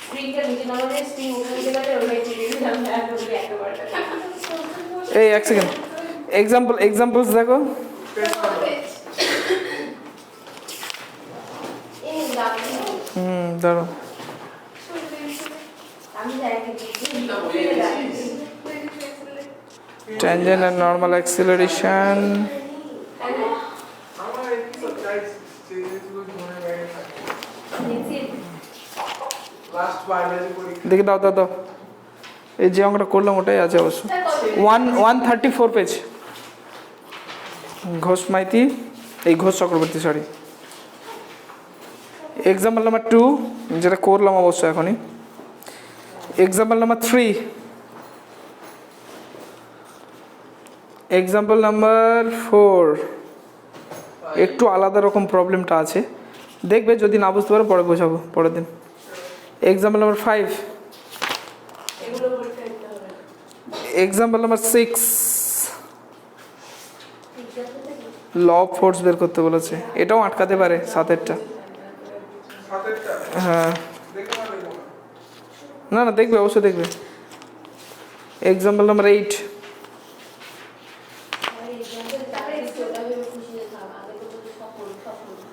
স্ক্রিনটা নিচে নামালে স্ক্রিন উঠে গেলে ওই চিড়ে দিলাম আর বলে একবার। এই এক সেকেন্ড, এক্সাম্পলস দেখো। এই দাঁড়াও, ধরো আমি দেখি tangent and normal acceleration, আমার কি সারপ্রাইজ জিনিসগুলো মনে রাখে লাস্ট বায়োলজি পরীক্ষা দেখি দাও দাও দাও। এই যে অঙ্কটা করলাম ওটাই আছে অবশ্য। 134 পেজ, ঘোষ মাইতি, এই Ghosh Chakraborty sorry. Example number 2 যেটা করলাম অবশ্য এখনই। এক্সাম্পল নাম্বার 3, এক্সাম্পল নাম্বার 4 একটু আলাদা রকম প্রবলেমটা আছে, দেখবে যদি না বুঝতে পারো পরে বোঝাবো পরের দিন। এক্সাম্পল নাম্বার 5, এগুলো পরীক্ষা দিতে হবে। Example number 6 law of force বের করতে বলেছে, এটাও আটকাতে পারে সাতেরটা। সাতেরটা হ্যাঁ দেখে না দেখো না না দেখবে অবশ্যই দেখবে। এক্সাম্পল নাম্বার 8, আর এক্সাম্পল তারে ওটা ভেবে খুশি হয়ে থাক, আগে তো তোদের সব পড়ি সব পড়ি।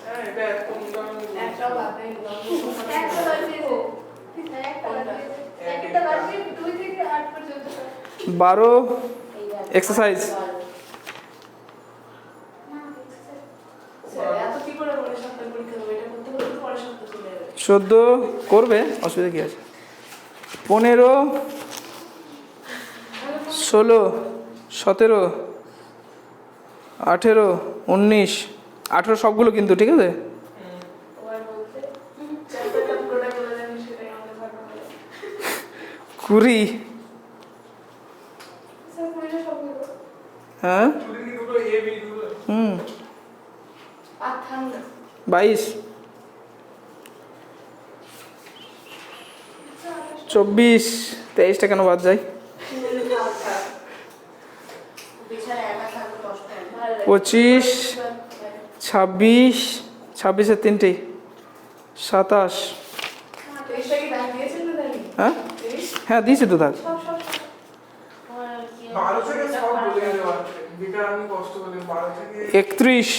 হ্যাঁ এটা একদম একটাও বাপে একটা বাপে একটা বাপে 2 থেকে 8 পর্যন্ত 12 এক্সারসাইজ। পরের সপ্তাহে পরীক্ষা দেবো, এটা করতে করতে তো পরের সপ্তাহে চলে যাবে। 14 করবে, অসুবিধা কি আছে? 15, 16, 17, 18, 19, 18 সবগুলো কিন্তু, ঠিক আছে? ওবার বলতে চ্যাপ্টারটা পুরোটা বলে দেন, সেটাই আমাদের ভালো হবে। 20, স্যার পরীক্ষা সবগুলো হ্যাঁ, দুদিন কি দুটো এ বি দুটো আর ঠান্ডা 22, 24, 23টা কেন বাদ যায়? বিছানায় একা থাকবো 10টা ভালো লাগে। 25, 26, 26-এর 3টে, 27, তেইশটা কি দাগ দিয়েছেন না দাঁড়িয়ে? হ্যাঁ তেইশ? হ্যাঁ দিয়েছি তো থাক। সব সব সব। আমার কি 12 থেকে সব বলে দিতে পারছে, যেটা আমি কষ্ট করি 12 থেকে 31,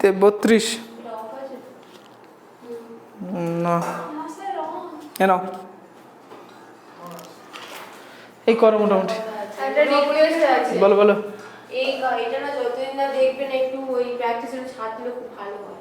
32, এটা অফ আছে? না স্যার অন। কেন এই করো মোটামুটি। একটা রিকোয়েস্ট আছে। বলো বলো। এটা না যতদিন না দেখবেন একটু ওই প্র্যাকটিসের ছাড় দিলে খুব ভালো হয়।